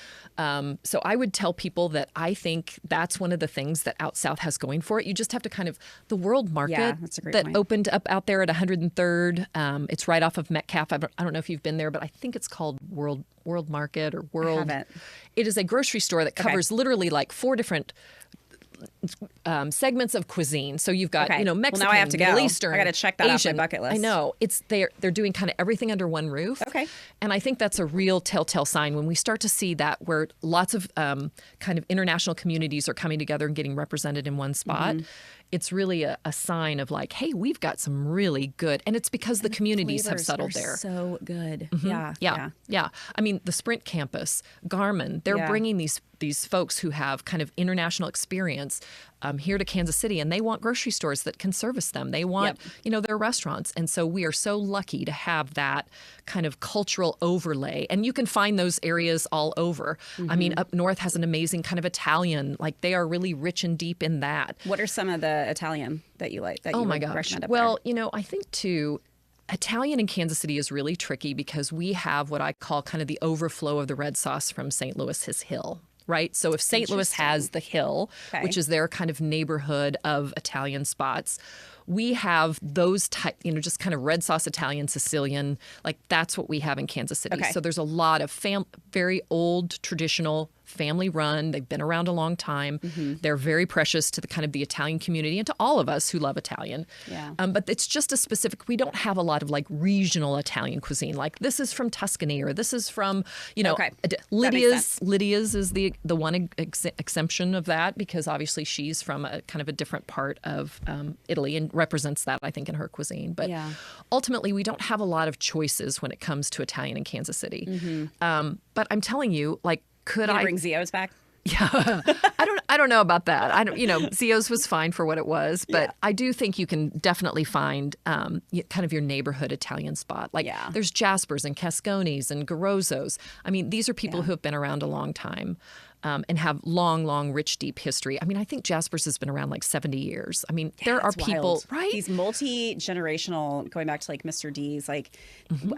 So I would tell people that I think that's one of the things that Out South has going for it. You just have to kind of, the World Market that's a great that point. opened up out there at 103rd. It's right off of Metcalf. I don't know if you've been there, but I think it's called World Market or World. I haven't. It is a grocery store that covers literally like 4 different segments of cuisine. So you've got, Mexican, well, now I have to Middle go. Eastern, I got to check that Asian. off my bucket list. I know. They're doing kind of everything under one roof. Okay. And I think that's a real telltale sign when we start to see that, where lots of kind of international communities are coming together and getting represented in one spot. It's really a sign of like, hey, we've got some really good, and it's because the communities have settled there. So good. Yeah. I mean, the Sprint campus, Garmin, they're bringing these folks who have kind of international experience here to Kansas City, and they want grocery stores that can service them. They want, their restaurants. And so we are so lucky to have that kind of cultural overlay. And you can find those areas all over. I mean, up north has an amazing kind of Italian, like they are really rich and deep in that. What are some of the Italian that you like? That oh you my would gosh. recommend up Well, there? I think too, Italian in Kansas City is really tricky because we have what I call kind of the overflow of the red sauce from St. Louis's Hill. Right. So if St. Louis has the Hill, which is their kind of neighborhood of Italian spots, we have those type, just kind of red sauce Italian, Sicilian, like that's what we have in Kansas City. Okay. So there's a lot of very old, traditional, family run. They've been around a long time. They're very precious to the kind of the Italian community and to all of us who love Italian. Yeah. But it's just a specific, we don't have a lot of like regional Italian cuisine. Like this is from Tuscany or this is from, Lydia's is the one exemption of that because obviously she's from a kind of a different part of Italy and represents that, I think, in her cuisine. But ultimately, we don't have a lot of choices when it comes to Italian in Kansas City. But I'm telling you, like, could I bring Zio's back? Yeah, I don't know about that. Zio's was fine for what it was, but I do think you can definitely find kind of your neighborhood Italian spot. Like there's Jasper's and Cascones and Garozzo's. I mean, these are people who have been around a long time. And have long, rich, deep history. I mean, I think Jasper's has been around like 70 years. I mean, there are people, wild. right? These multi-generational, going back to like Mr. D's, like,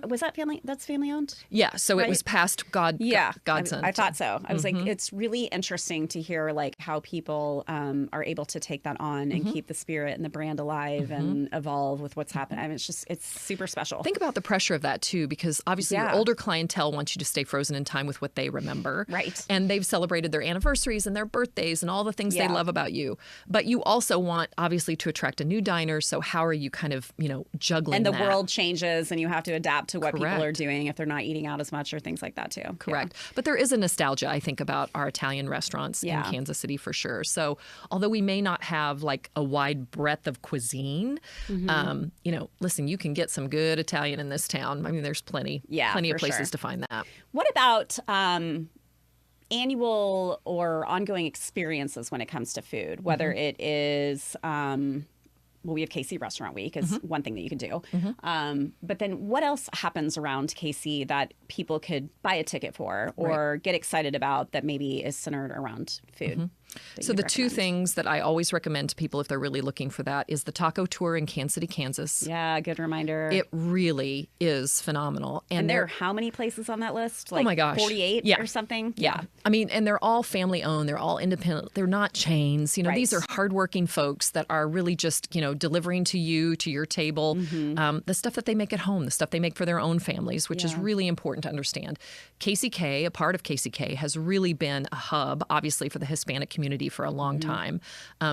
was that family? That's family owned? Yeah. So it was past Godson. I thought so. I was like, it's really interesting to hear like how people are able to take that on and keep the spirit and the brand alive and evolve with what's happening. I mean, it's super special. Think about the pressure of that too, because obviously your older clientele wants you to stay frozen in time with what they remember. Right. And they've celebrated their anniversaries and their birthdays and all the things they love about you. But you also want, obviously, to attract a new diner. So how are you kind of, juggling and the that? world changes and you have to adapt to what people are doing if they're not eating out as much or things like that too. Correct. But there is a nostalgia, I think, about our Italian restaurants in Kansas City for sure. So although we may not have like a wide breadth of cuisine, listen, you can get some good Italian in this town. I mean, there's plenty of places to find that. What about annual or ongoing experiences when it comes to food, whether it is we have KC Restaurant Week is one thing that you can do. But then what else happens around KC that people could buy a ticket for or get excited about that maybe is centered around food? So the two things that I always recommend to people if they're really looking for that is the taco tour in Kansas City, Kansas. Yeah, good reminder. It really is phenomenal. And there are how many places on that list? Like oh my gosh. 48 or something? Yeah. I mean, and they're all family owned. They're all independent. They're not chains. You know, these are hardworking folks that are really just, you know, delivering to you, to your table, the stuff that they make at home, the stuff they make for their own families, which is really important to understand. KCK, a part of KCK, has really been a hub, obviously, for the Hispanic community for a long time,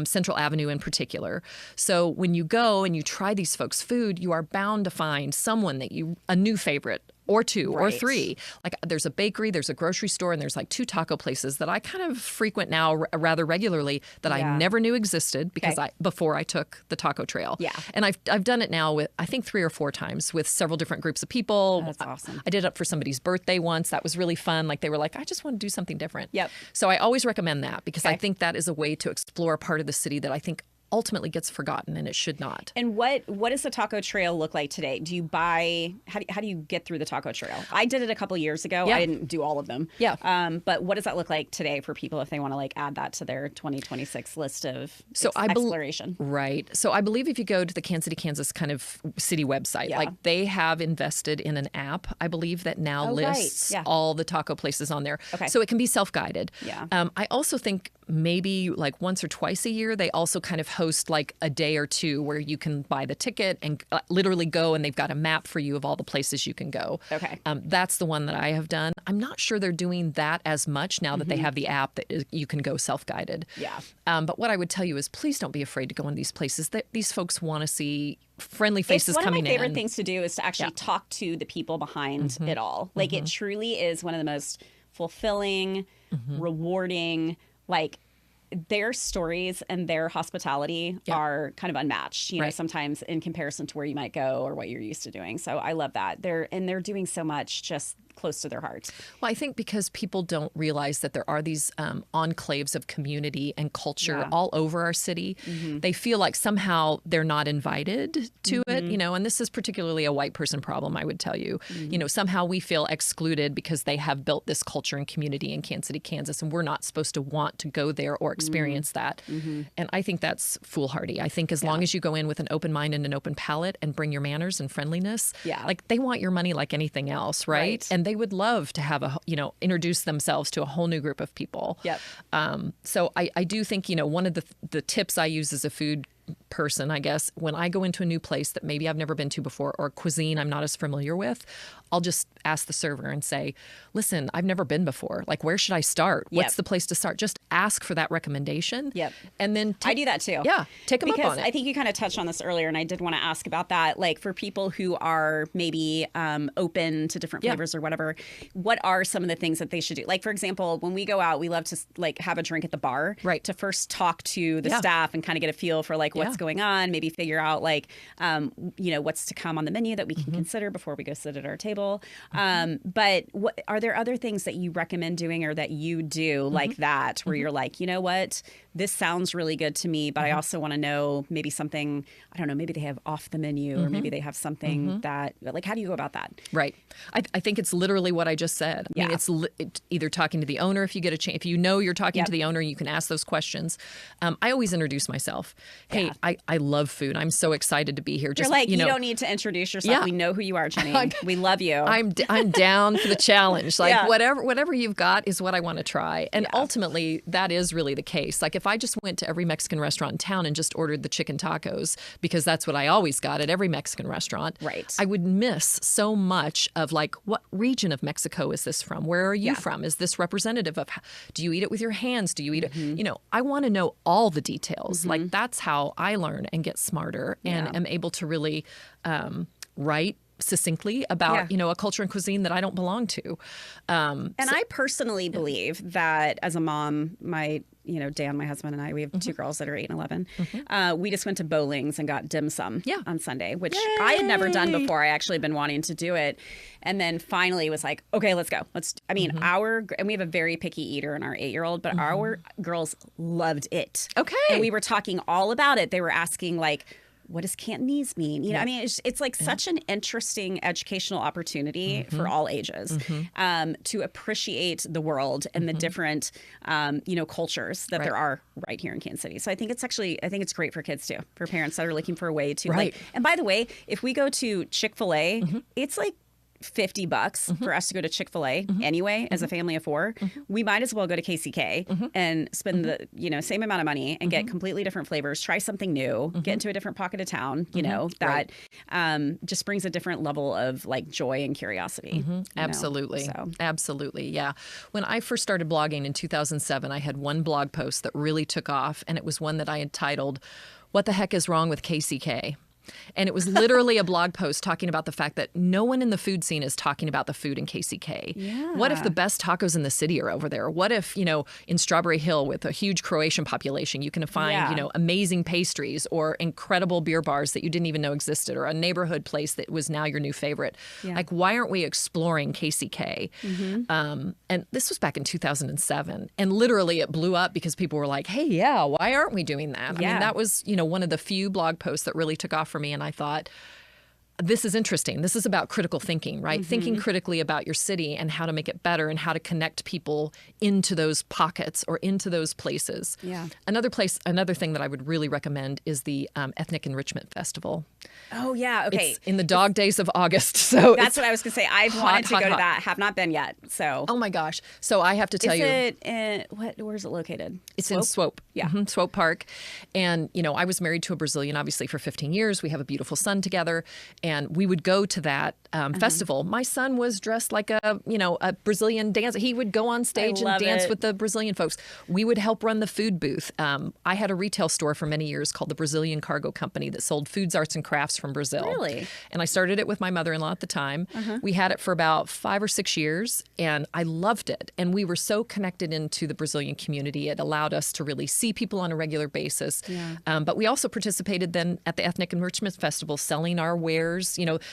Central Avenue in particular. So when you go and you try these folks' food, you are bound to find someone that a new favorite or two or three. Like there's a bakery, there's a grocery store, and there's like 2 taco places that I kind of frequent now rather regularly that I never knew existed because before I took the taco trail. Yeah. And I've done it now with I think 3 or 4 times with several different groups of people. That's awesome. I did it up for somebody's birthday once. That was really fun. Like they were like, I just want to do something different. Yep. So I always recommend that because I think that is a way to explore a part of the city that I think ultimately gets forgotten, and it should not. And what does the taco trail look like today? Do you buy, how do you get through the taco trail? I did it a couple years ago. I didn't do all of them. But what does that look like today for people if they want to like add that to their 2026 list of exploration? Right. So I believe if you go to the Kansas City, Kansas kind of city website, like they have invested in an app, I believe, that now lists all the taco places on there. So it can be self-guided. I also think maybe like once or twice a year, they also kind of host like a day or two where you can buy the ticket and literally go, and they've got a map for you of all the places you can go. That's the one that I have done. I'm not sure they're doing that as much now that they have the app that you can go self-guided. But what I would tell you is please don't be afraid to go in these places. These folks want to see friendly faces coming in. One of my favorite things to do is to actually talk to the people behind it all. Like it truly is one of the most fulfilling, rewarding, like their stories and their hospitality are kind of unmatched, you know, sometimes in comparison to where you might go or what you're used to doing. So I love that. They're doing so much just close to their hearts. Well, I think because people don't realize that there are these enclaves of community and culture all over our city, they feel like somehow they're not invited to it, you know, and this is particularly a white person problem, I would tell you. You know, somehow we feel excluded because they have built this culture and community in Kansas City, Kansas, and we're not supposed to want to go there or experience that. And I think that's foolhardy. I think as long as you go in with an open mind and an open palate and bring your manners and friendliness, like they want your money like anything else, right? And they would love to have introduce themselves to a whole new group of people. So I do think, you know, one of the tips I use as a food person, I guess, when I go into a new place that maybe I've never been to before or cuisine I'm not as familiar with, I'll just ask the server and say, listen, I've never been before. Like, where should I start? What's the place to start? Just ask for that recommendation. And then I do that too. Take them up on it. I think you kind of touched on this earlier, and I did want to ask about that. Like, for people who are maybe open to different flavors or whatever, what are some of the things that they should do? Like, for example, when we go out, we love to like have a drink at the bar to first talk to the staff and kind of get a feel for like what's going on, maybe figure out like, you know, what's to come on the menu that we can consider before we go sit at our table. But are there other things that you recommend doing or that you do like that where you're like, you know what, this sounds really good to me, but I also want to know maybe something, I don't know, maybe they have off the menu or maybe they have something that, like, how do you go about that? Right. I think it's literally what I just said. I mean, it's either talking to the owner if you get a chance, if you know you're talking to the owner, you can ask those questions. I always introduce myself. Hey, I love food. I'm so excited to be here. Just, you're like, you don't need to introduce yourself. We know who you are, Jenny. We love you. I'm down for the challenge. Like whatever you've got is what I want to try. And ultimately, that is really the case. Like if I just went to every Mexican restaurant in town and just ordered the chicken tacos, because that's what I always got at every Mexican restaurant, I would miss so much of like, what region of Mexico is this from? Where are you from? Is this representative of, do you eat it with your hands? Do you eat it? You know, I want to know all the details. Like that's how I learn and get smarter and am able to really write succinctly about, you know, a culture and cuisine that I don't belong to. I personally believe that as a mom, Dan, my husband, and I, we have 2 girls that are 8 and 11. We just went to Bowling's and got dim sum on Sunday, which I had never done before. I actually had been wanting to do it. And then finally was like, okay, let's go. And we have a very picky eater in our 8-year-old, but our girls loved it. Okay. And we were talking all about it. They were asking like, what does Cantonese mean? You know, I mean, it's like such an interesting educational opportunity for all ages to appreciate the world and the different, cultures that there are right here in Kansas City. So I think it's great for kids too, for parents that are looking for a way to like, and by the way, if we go to Chick-fil-A, it's like $50 for us to go to Chick-fil-A anyway, as a family of four. We might as well go to KCK and spend the same amount of money and get completely different flavors, try something new, get into a different pocket of town, that just brings a different level of like joy and curiosity. Absolutely. Absolutely. Yeah. When I first started blogging in 2007, I had one blog post that really took off, and it was one that I had titled, "What the Heck is Wrong with KCK?" And it was literally a blog post talking about the fact that no one in the food scene is talking about the food in KCK. Yeah. What if the best tacos in the city are over there? What if, in Strawberry Hill with a huge Croatian population, you can find, amazing pastries or incredible beer bars that you didn't even know existed, or a neighborhood place that was now your new favorite. Yeah. Like, why aren't we exploring KCK? And this was back in 2007. And literally it blew up because people were like, hey, yeah, why aren't we doing that? I mean, that was, one of the few blog posts that really took off for me. And I thought, this is interesting. This is about critical thinking, right? Thinking critically about your city and how to make it better and how to connect people into those pockets or into those places. Yeah. Another thing that I would really recommend is the Ethnic Enrichment Festival. Oh, yeah. Okay. It's in the dog days of August. So that's what I was going to say. I've wanted to go to that. Have not been yet. So. Oh, my gosh. So I have to tell you. Is it, where is it located? It's in Swope. Yeah. Swope Park. And, I was married to a Brazilian, obviously, for 15 years. We have a beautiful son together. And we would go to that festival. My son was dressed like a Brazilian dancer. He would go on stage and dance with the Brazilian folks. We would help run the food booth. I had a retail store for many years called the Brazilian Cargo Company that sold foods, arts, and crafts from Brazil. Really? And I started it with my mother-in-law at the time. We had it for about 5 or 6 years, and I loved it. And we were so connected into the Brazilian community. It allowed us to really see people on a regular basis. Yeah. But we also participated then at the Ethnic Enrichment Festival, selling our wares.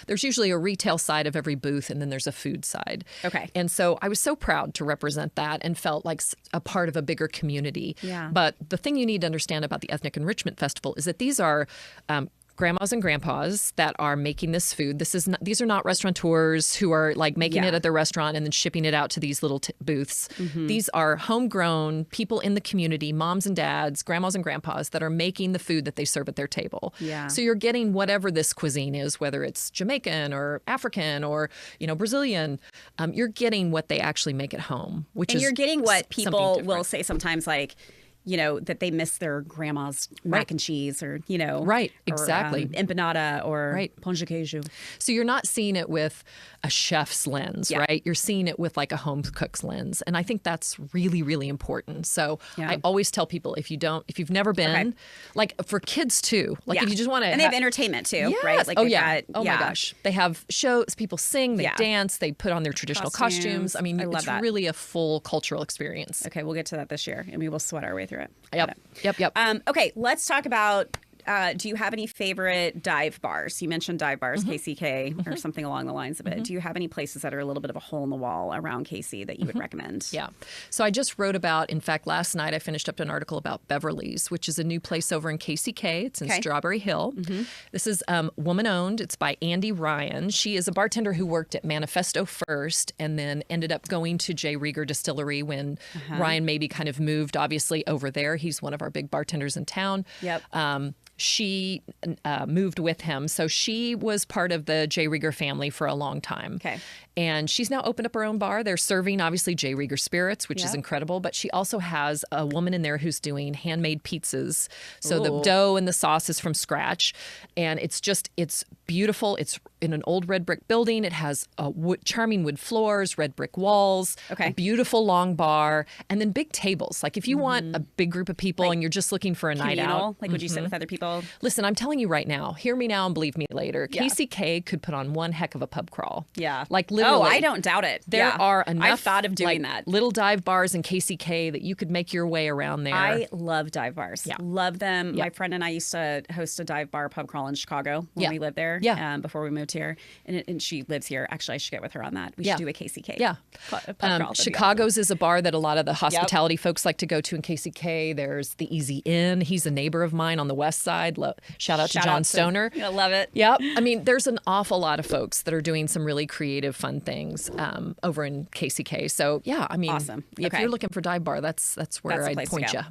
There's usually a retail side of every booth, and then there's a food side. Okay. And so I was so proud to represent that and felt like a part of a bigger community. Yeah. But the thing you need to understand about the Ethnic Enrichment Festival is that these are grandmas and grandpas that are making this food. These are not restaurateurs who are like making it at their restaurant and then shipping it out to these little booths. These are homegrown people in the community, moms and dads, grandmas and grandpas that are making the food that they serve at their table. Yeah. So you're getting whatever this cuisine is, whether it's Jamaican or African or, Brazilian, you're getting what they actually make at home, and you're getting what people will say sometimes, like, that they miss their grandma's mac and cheese or, Right, exactly. Or, empanada or pão de queijo. So you're not seeing it with a chef's lens, right? You're seeing it with like a home cook's lens. And I think that's really, really important. So I always tell people, if you've never been, like for kids too, like if you just want to. And they have entertainment too, right? Like oh my gosh. They have shows, people sing, they dance, they put on their traditional costumes. I mean, it's really a full cultural experience. Okay, we'll get to that this year and we will sweat our way through it. Yep. Okay, let's talk about, do you have any favorite dive bars? You mentioned dive bars, KCK, or something along the lines of it. Do you have any places that are a little bit of a hole in the wall around KC that you would recommend? Yeah. So I just wrote about, in fact, last night I finished up an article about Beverly's, which is a new place over in KCK. It's in Strawberry Hill. This is woman-owned. It's by Andy Ryan. She is a bartender who worked at Manifesto first and then ended up going to J. Rieger Distillery when Ryan maybe kind of moved, obviously, over there. He's one of our big bartenders in town. Yep. She moved with him. So she was part of the J. Rieger family for a long time. Okay. And she's now opened up her own bar. They're serving, obviously, J. Rieger spirits, which is incredible. But she also has a woman in there who's doing handmade pizzas. So the dough and the sauce is from scratch. And it's beautiful. It's in an old red brick building. It has charming wood floors, red brick walls, a beautiful long bar, and then big tables. Like if you want a big group of people and you're just looking for a night out. Like would you sit with other people? Listen, I'm telling you right now, hear me now and believe me later. KCK could put on one heck of a pub crawl. Yeah. Like literally. Oh, I don't doubt it. There are enough I've thought of doing that. Little dive bars in KCK that you could make your way around there. I love dive bars. Yeah. Love them. My friend and I used to host a dive bar pub crawl in Chicago when we lived there. before. Yeah. Before we moved here, and she lives here. Actually, I should get with her on that. We Yeah. should do a KCK. Yeah. Pub crawl. That'd be Chicago's is a bar that a lot of the hospitality folks like to go to in KCK. There's the Easy Inn. He's a neighbor of mine on the west side. Shout out to John Stoner. I love it. Yep. I mean, there's an awful lot of folks that are doing some really creative, fun things over in KCK. So, yeah, I mean, awesome. If you're looking for dive bar, that's where I'd point you.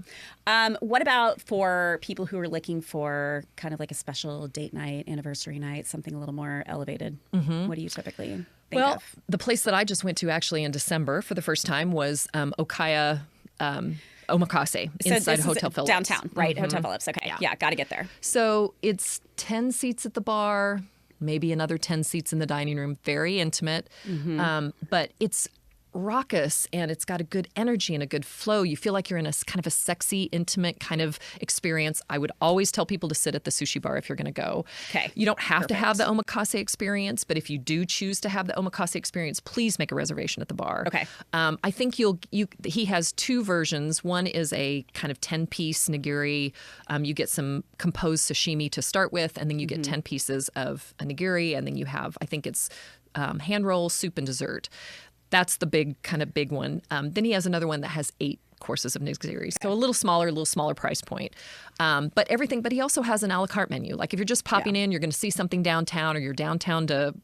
What about for people who are looking for kind of like a special date night, anniversary night, something a little more elevated? What do you typically think of? The place that I just went to actually in December for the first time was Omakase inside Hotel Phillips. Downtown, right? Hotel Phillips. Okay. Yeah, got to get there. So it's 10 seats at the bar, maybe another 10 seats in the dining room. Very intimate. But it's raucous and it's got a good energy and a good flow. You feel like you're in a kind of a sexy, intimate kind of experience. I would always tell people to sit at the sushi bar if you're going to go. Okay. You don't have to have the Omakase experience, but if you do choose to have the Omakase experience, please make a reservation at the bar. Okay. I think he has two versions. One is a kind of 10-piece nigiri. You get some composed sashimi to start with, and then you get 10 pieces of a nigiri, and then you have, I think it's hand roll, soup, and dessert. That's the big one. Then he has another one that has 8 courses of nigiri. So a little smaller price point. But he also has an a la carte menu. Like if you're just popping in, you're going to see something downtown, or you're downtown to,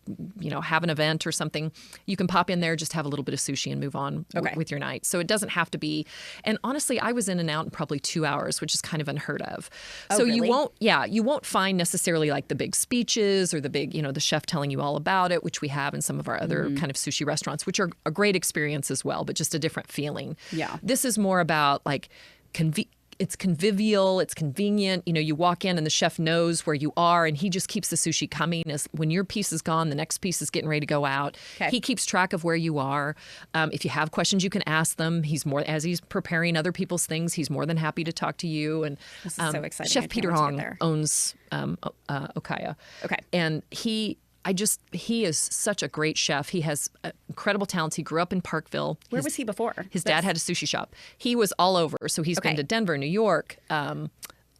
have an event or something, you can pop in there, just have a little bit of sushi and move on with your night. So it doesn't have to be. And honestly, I was in and out in probably 2 hours, which is kind of unheard of. So really? you won't find necessarily like the big speeches or the big, the chef telling you all about it, which we have in some of our other kind of sushi restaurants, which are a great experience as well, but just a different feeling. Yeah. This is more about like it's convivial, it's convenient. You walk in and the chef knows where you are, and he just keeps the sushi coming. As when your piece is gone, the next piece is getting ready to go out. Okay. He keeps track of where you are. If you have questions, you can ask them. As he's preparing other people's things, he's more than happy to talk to you. And this is so exciting. Chef Peter Hong owns Okaya. Okay. And he is such a great chef. He has incredible talents. He grew up in Parkville. Where was he before? His dad had a sushi shop. He was all over. So he's been to Denver, New York,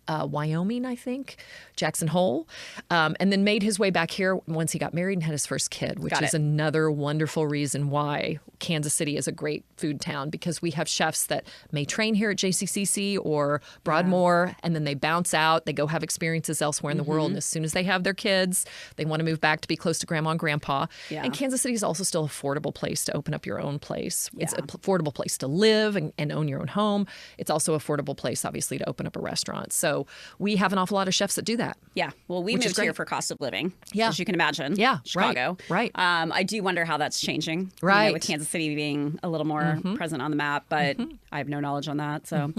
Wyoming, I think, Jackson Hole, and then made his way back here once he got married and had his first kid, which is another wonderful reason why Kansas City is a great food town, because we have chefs that may train here at JCCC or Broadmoor, and then they bounce out, they go have experiences elsewhere in the world, and as soon as they have their kids, they want to move back to be close to grandma and grandpa. Yeah. And Kansas City is also still an affordable place to open up your own place. Yeah. It's an affordable place to live and own your own home. It's also an affordable place, obviously, to open up a restaurant. So we have an awful lot of chefs that do that. Yeah. Well, we moved here for cost of living, as you can imagine. Yeah. Chicago. Right. I do wonder how that's changing. Right. With Kansas City being a little more present on the map, but I have no knowledge on that. So,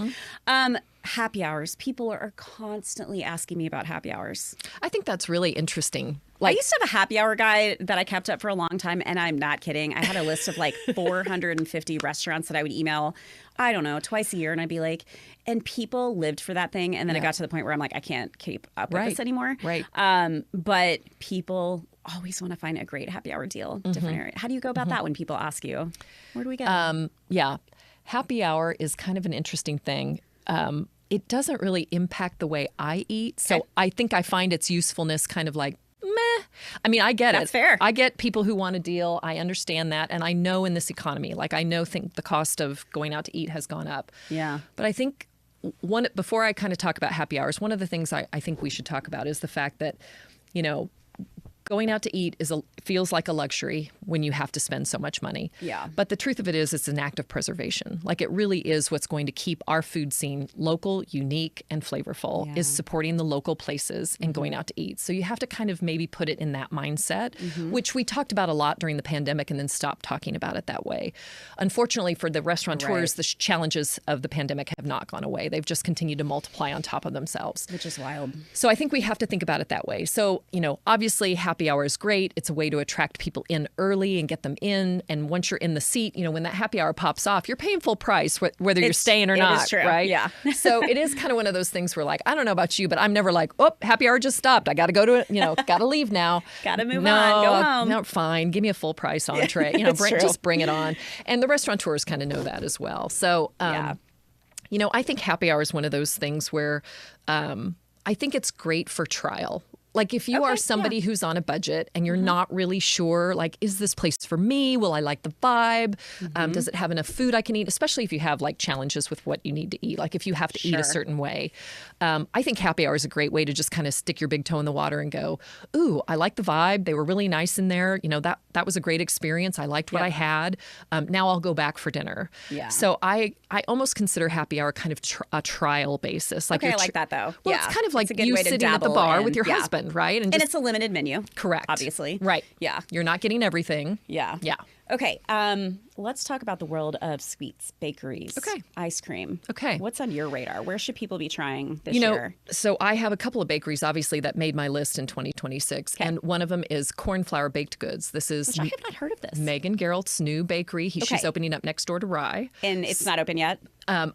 happy hours. People are constantly asking me about happy hours. I think that's really interesting. I used to have a happy hour guide that I kept up for a long time, and I'm not kidding. I had a list of like 450 restaurants that I would email, I don't know, twice a year, and I'd be like, and people lived for that thing. And then it got to the point where I'm like, I can't keep up with this anymore. Right. But people always want to find a great happy hour deal, different area. How do you go about that when people ask you, where do we go? Happy hour is kind of an interesting thing. It doesn't really impact the way I eat. So I think I find its usefulness kind of like, meh. I mean, I get it. That's fair. I get people who want a deal. I understand that. And I know in this economy, think the cost of going out to eat has gone up. Yeah. But I think before I kind of talk about happy hours, one of the things I think we should talk about is the fact that, going out to eat feels like a luxury when you have to spend so much money. Yeah. But the truth of it is, it's an act of preservation. Like, it really is what's going to keep our food scene local, unique, and flavorful, is supporting the local places and going out to eat. So you have to kind of maybe put it in that mindset, which we talked about a lot during the pandemic and then stopped talking about it that way. Unfortunately for the restaurateurs, the challenges of the pandemic have not gone away. They've just continued to multiply on top of themselves. Which is wild. So I think we have to think about it that way. So, obviously happy hour is great. It's a way to attract people in early and get them in. And once you're in the seat, when that happy hour pops off, you're paying full price, whether you're staying or not. It is true. Right? Yeah. So it is kind of one of those things where, I don't know about you, but I'm never like, oh, happy hour just stopped. I got to go to it. Got to leave now. Got to move on. Go home. No, fine. Give me a full price entree. Just bring it on. And the restaurateurs kind of know that as well. So, I think happy hour is one of those things where I think it's great for trial. Like if you are somebody who's on a budget and you're not really sure, like, is this place for me? Will I like the vibe? Does it have enough food I can eat? Especially if you have like challenges with what you need to eat. Like if you have to eat a certain way. I think happy hour is a great way to just kind of stick your big toe in the water and go, ooh, I like the vibe. They were really nice in there. You know, that was a great experience. I liked what I had. Now I'll go back for dinner. Yeah. So I almost consider happy hour kind of a trial basis. Like I like that though. Well, it's kind of like you sitting at the bar with your husband, right? And it's a limited menu. Correct. Obviously. Right. Yeah. You're not getting everything. Yeah. Yeah. Okay. Let's talk about the world of sweets, bakeries, ice cream. Okay. What's on your radar? Where should people be trying this year? So I have a couple of bakeries, obviously, that made my list in 2026. And one of them is Corn Flour Baked Goods. This is Which I have not heard of this. Megan Geralt's new bakery. She's opening up next door to Rye. And it's not open yet?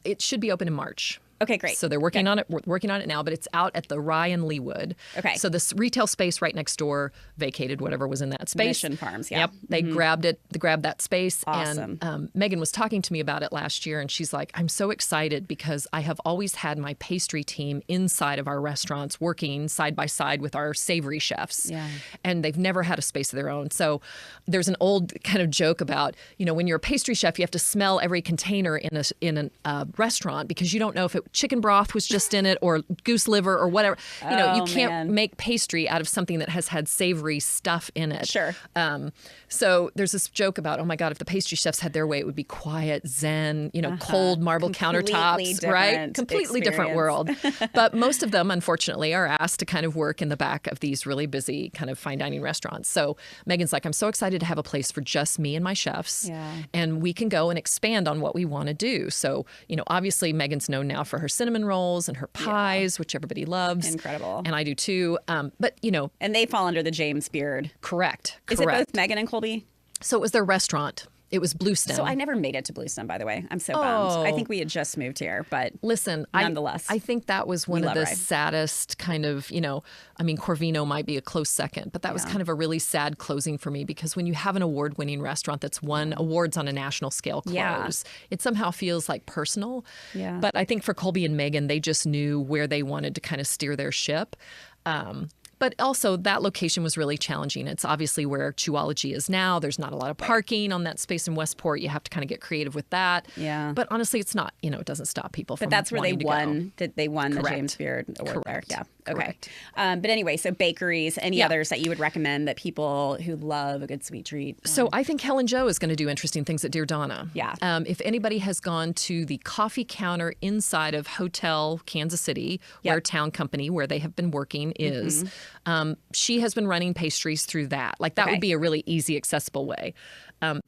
It should be open in March. Okay, great. So they're working on it. We're working on it now, but it's out at the Rye and Leawood. Okay. So this retail space right next door vacated whatever was in that space. Mission Farms, yeah. Yep. They grabbed it. They grabbed that space. Awesome. And Megan was talking to me about it last year, and she's like, "I'm so excited because I have always had my pastry team inside of our restaurants working side by side with our savory chefs, and they've never had a space of their own." So there's an old kind of joke about, when you're a pastry chef, you have to smell every container in a restaurant because you don't know if chicken broth was just in it or goose liver or whatever. You can't make pastry out of something that has had savory stuff in it. Sure. So there's this joke about, oh my God, if the pastry chefs had their way, it would be quiet, zen, cold marble countertops, right? Completely different world. But most of them, unfortunately, are asked to kind of work in the back of these really busy kind of fine dining restaurants. So Megan's like, I'm so excited to have a place for just me and my chefs. Yeah. And we can go and expand on what we want to do. So, obviously Megan's known now for her cinnamon rolls and her pies, which everybody loves. Incredible. And I do too. But, And they fall under the James Beard. Correct. Is it both Megan and Colby? So it was their restaurant. It was Bluestone. So I never made it to Bluestone, by the way. I'm so bummed. I think we had just moved here, but listen, nonetheless. I think that was one of the saddest kind of, Corvino might be a close second, but that was kind of a really sad closing for me because when you have an award-winning restaurant that's won awards on a national scale close, it somehow feels like personal. Yeah. But I think for Colby and Megan, they just knew where they wanted to kind of steer their ship. But also that location was really challenging. It's obviously where Chuology is now. There's not a lot of parking on that space in Westport. You have to kind of get creative with that. Yeah. But honestly, it's not, it doesn't stop people from But that's where they won Correct. the James Beard Award Correct. there. Yeah. Okay. Correct. But anyway, so bakeries, any others that you would recommend that people who love a good sweet treat? So I think Helen Jo is going to do interesting things at Dear Donna. Yeah. If anybody has gone to the coffee counter inside of Hotel Kansas City, where Town Company, where they have been working, is, she has been running pastries through that. Like that would be a really easy, accessible way.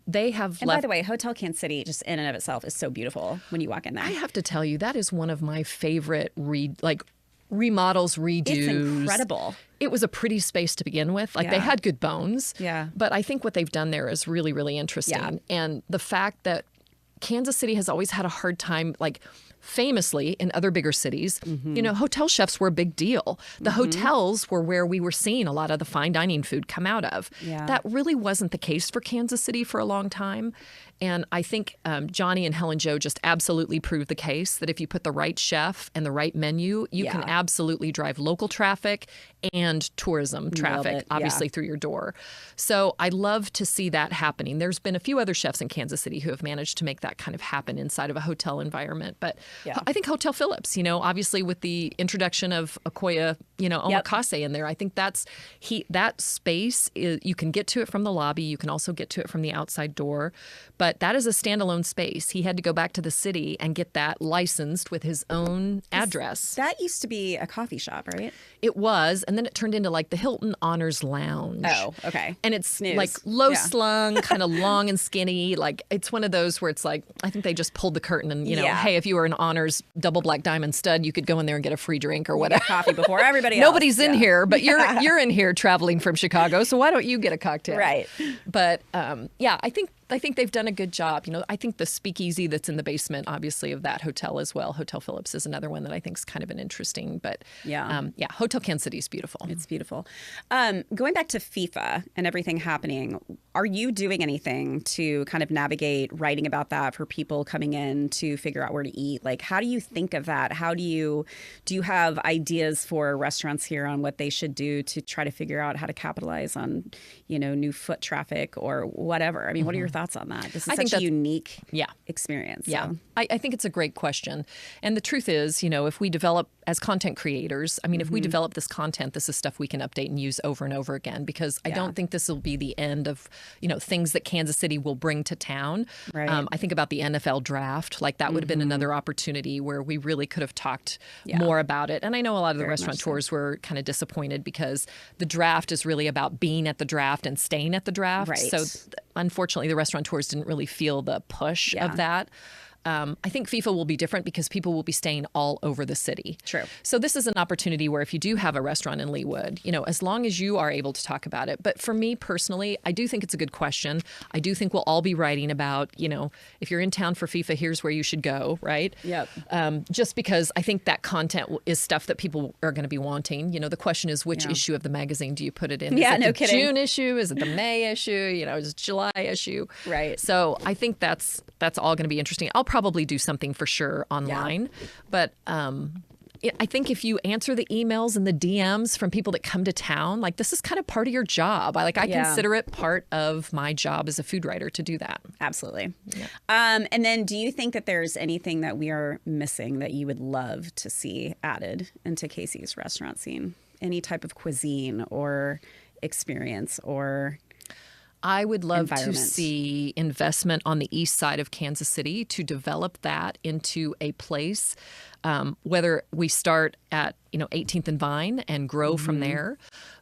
They have by the way, Hotel Kansas City just in and of itself is so beautiful when you walk in there. I have to tell you, that is one of my favorite remodels, redos. It's incredible. It was a pretty space to begin with. Like they had good bones. Yeah. But I think what they've done there is really, really interesting. Yeah. And the fact that Kansas City has always had a hard time, famously in other bigger cities, hotel chefs were a big deal. The hotels were where we were seeing a lot of the fine dining food come out of. Yeah. That really wasn't the case for Kansas City for a long time. And I think Johnny and Helen Jo just absolutely proved the case that if you put the right chef and the right menu, you can absolutely drive local traffic and tourism traffic, obviously, through your door. So I love to see that happening. There's been a few other chefs in Kansas City who have managed to make that kind of happen inside of a hotel environment. But I think Hotel Phillips, obviously with the introduction of Okoya, Omakase in there, I think that space, you can get to it from the lobby. You can also get to it from the outside door. But that is a standalone space. He had to go back to the city and get that licensed with his own address. That used to be a coffee shop, right? It was. And then it turned into the Hilton Honors Lounge. Oh, okay. And it's low slung, kind of long and skinny. It's one of those where it's I think they just pulled the curtain and, hey, if you were an Honors double black diamond stud, you could go in there and get a free drink or whatever. Get coffee before everybody else. Nobody's in here, but you're in here traveling from Chicago. So why don't you get a cocktail? Right. But I think think they've done a good job. I think the speakeasy that's in the basement, obviously, of that hotel as well, Hotel Phillips, is another one that I think is kind of an interesting. But Hotel Kansas City is beautiful. It's beautiful. Going back to FIFA and everything happening, are you doing anything to kind of navigate writing about that for people coming in to figure out where to eat? Like, how do you think of that? Do you have ideas for restaurants here on what they should do to try to figure out how to capitalize on, new foot traffic or whatever? I mean, what are your thoughts on that? This is such a unique experience. Yeah. So. I think it's a great question. And the truth is, if we develop as content creators, if we develop this content, this is stuff we can update and use over and over again, because I don't think this will be the end of, things that Kansas City will bring to town. Right. I think about the NFL draft, like that would have been another opportunity where we really could have talked more about it. And I know a lot of the restaurateurs were kind of disappointed because the draft is really about being at the draft and staying at the draft. Right. So unfortunately, the restaurateurs didn't really feel the push of that. I think FIFA will be different because people will be staying all over the city. True. So this is an opportunity where if you do have a restaurant in Leawood, as long as you are able to talk about it. But for me personally, I do think it's a good question. I do think we'll all be writing about, if you're in town for FIFA, here's where you should go, right? Yep. Just because I think that content is stuff that people are going to be wanting. The question is, which issue of the magazine do you put it in? Yeah, is it no the kidding. June issue? Is it the May issue? Is it July issue? Right. So I think that's all going to be interesting. I'll probably do something for sure online, but I think if you answer the emails and the DMs from people that come to town, like this is kind of part of your job. I consider it part of my job as a food writer to do that. Absolutely. Yeah. And then do you think that there's anything that we are missing that you would love to see added into Casey's restaurant scene? Any type of cuisine or experience or I would love to see investment on the east side of Kansas City to develop that into a place, whether we start at 18th and Vine and grow from there.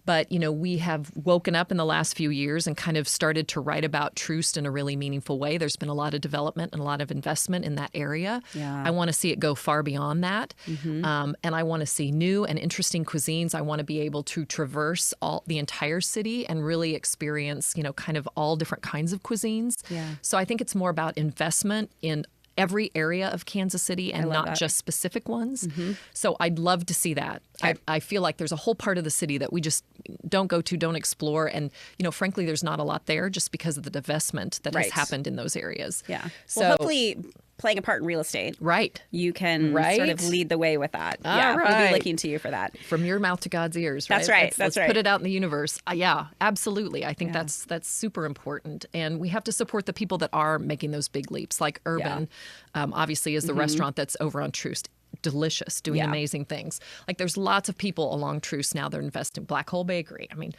But, we have woken up in the last few years and kind of started to write about Troost in a really meaningful way. There's been a lot of development and a lot of investment in that area. Yeah. I want to see it go far beyond that. And I want to see new and interesting cuisines. I want to be able to traverse the entire city and really experience, kind of all different kinds of cuisines. Yeah. So I think it's more about investment in every area of Kansas City and not just specific ones. So I'd love to see that. Okay. I feel like there's a whole part of the city that we just don't go to, don't explore. And, frankly, there's not a lot there just because of the divestment that has happened in those areas. Yeah. So well, hopefully playing a part in real estate. Right. You can sort of lead the way with that. We'll be looking to you for that. From your mouth to God's ears, right? That's right. Let's put it out in the universe. Yeah, absolutely. I think that's super important. And we have to support the people that are making those big leaps, like Urban, obviously, is the restaurant that's over on Troost. Delicious, doing amazing things. Like there's lots of people along Troost now that are investing. Black Hole Bakery. I mean,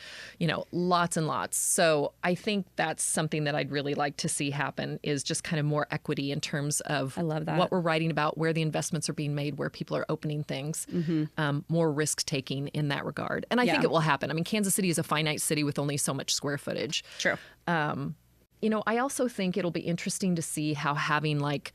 lots and lots. So I think that's something that I'd really like to see happen is just kind of more equity in terms of I love that. What we're writing about, where the investments are being made, where people are opening things, more risk taking in that regard. And I think it will happen. I mean, Kansas City is a finite city with only so much square footage. True. I also think it'll be interesting to see how having like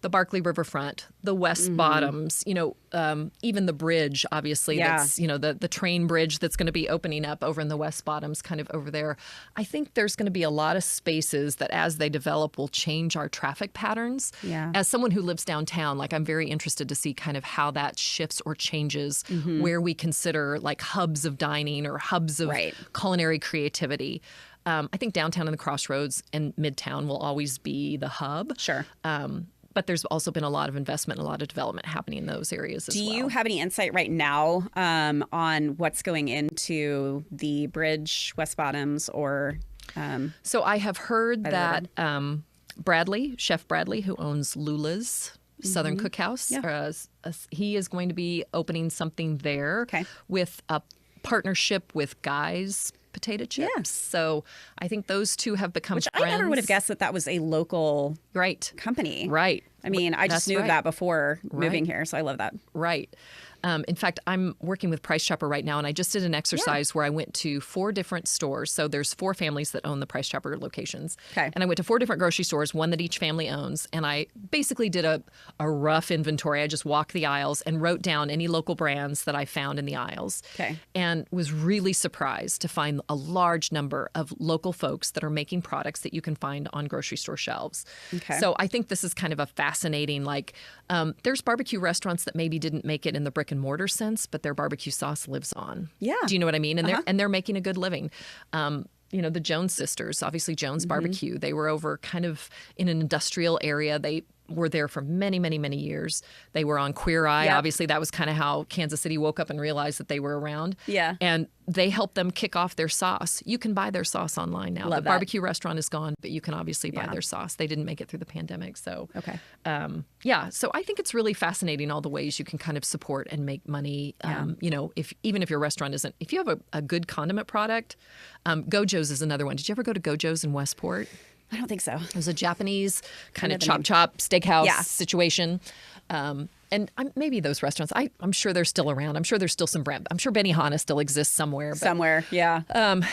the Barkley Riverfront, the West Bottoms, even the bridge, obviously, that's, the train bridge that's going to be opening up over in the West Bottoms, kind of over there. I think there's going to be a lot of spaces that as they develop will change our traffic patterns. Yeah. As someone who lives downtown, like I'm very interested to see kind of how that shifts or changes where we consider like hubs of dining or hubs of culinary creativity. I think downtown and the Crossroads and Midtown will always be the hub. Sure. But there's also been a lot of investment, a lot of development happening in those areas as well. Do you have any insight right now on what's going into the bridge, West Bottoms, or? So I have heard that Chef Bradley, who owns Lula's Southern Cookhouse, he is going to be opening something there with a partnership with Guy's Potato Chips. Yeah. So I think those two have become friends. I never would have guessed that was a local company. Right. I mean, I just That's knew of right. that before moving Right. here, so I love that. Right. In fact, I'm working with Price Chopper right now, and I just did an exercise where I went to 4 different stores. So there's 4 families that own the Price Chopper locations. Okay. And I went to 4 different grocery stores, one that each family owns. And I basically did a rough inventory. I just walked the aisles and wrote down any local brands that I found in the aisles. Okay. And was really surprised to find a large number of local folks that are making products that you can find on grocery store shelves. Okay. So I think this is kind of a fascinating, there's barbecue restaurants that maybe didn't make it in the brick and mortar sense, but their barbecue sauce lives on. Yeah. Do you know what I mean? And they're making a good living. The Jones sisters, obviously Jones Barbecue, they were over kind of in an industrial area. They were there for many, many, many years. They were on Queer Eye. Yep. Obviously, that was kind of how Kansas City woke up and realized that they were around. Yeah. And they helped them kick off their sauce. You can buy their sauce online now. Love The that. barbecue restaurant is gone, but you can obviously buy Yeah. their sauce. They didn't make it through the pandemic. So, Okay. so I think it's really fascinating all the ways you can kind of support and make money. Even if your restaurant isn't, if you have a good condiment product, Gojo's is another one. Did you ever go to Gojo's in Westport? I don't think so. It was a Japanese kind know of the name. chop steakhouse Yeah. situation. And maybe those restaurants, I'm sure they're still around. I'm sure there's still some brand. I'm sure Benihana still exists somewhere. But, Somewhere, yeah.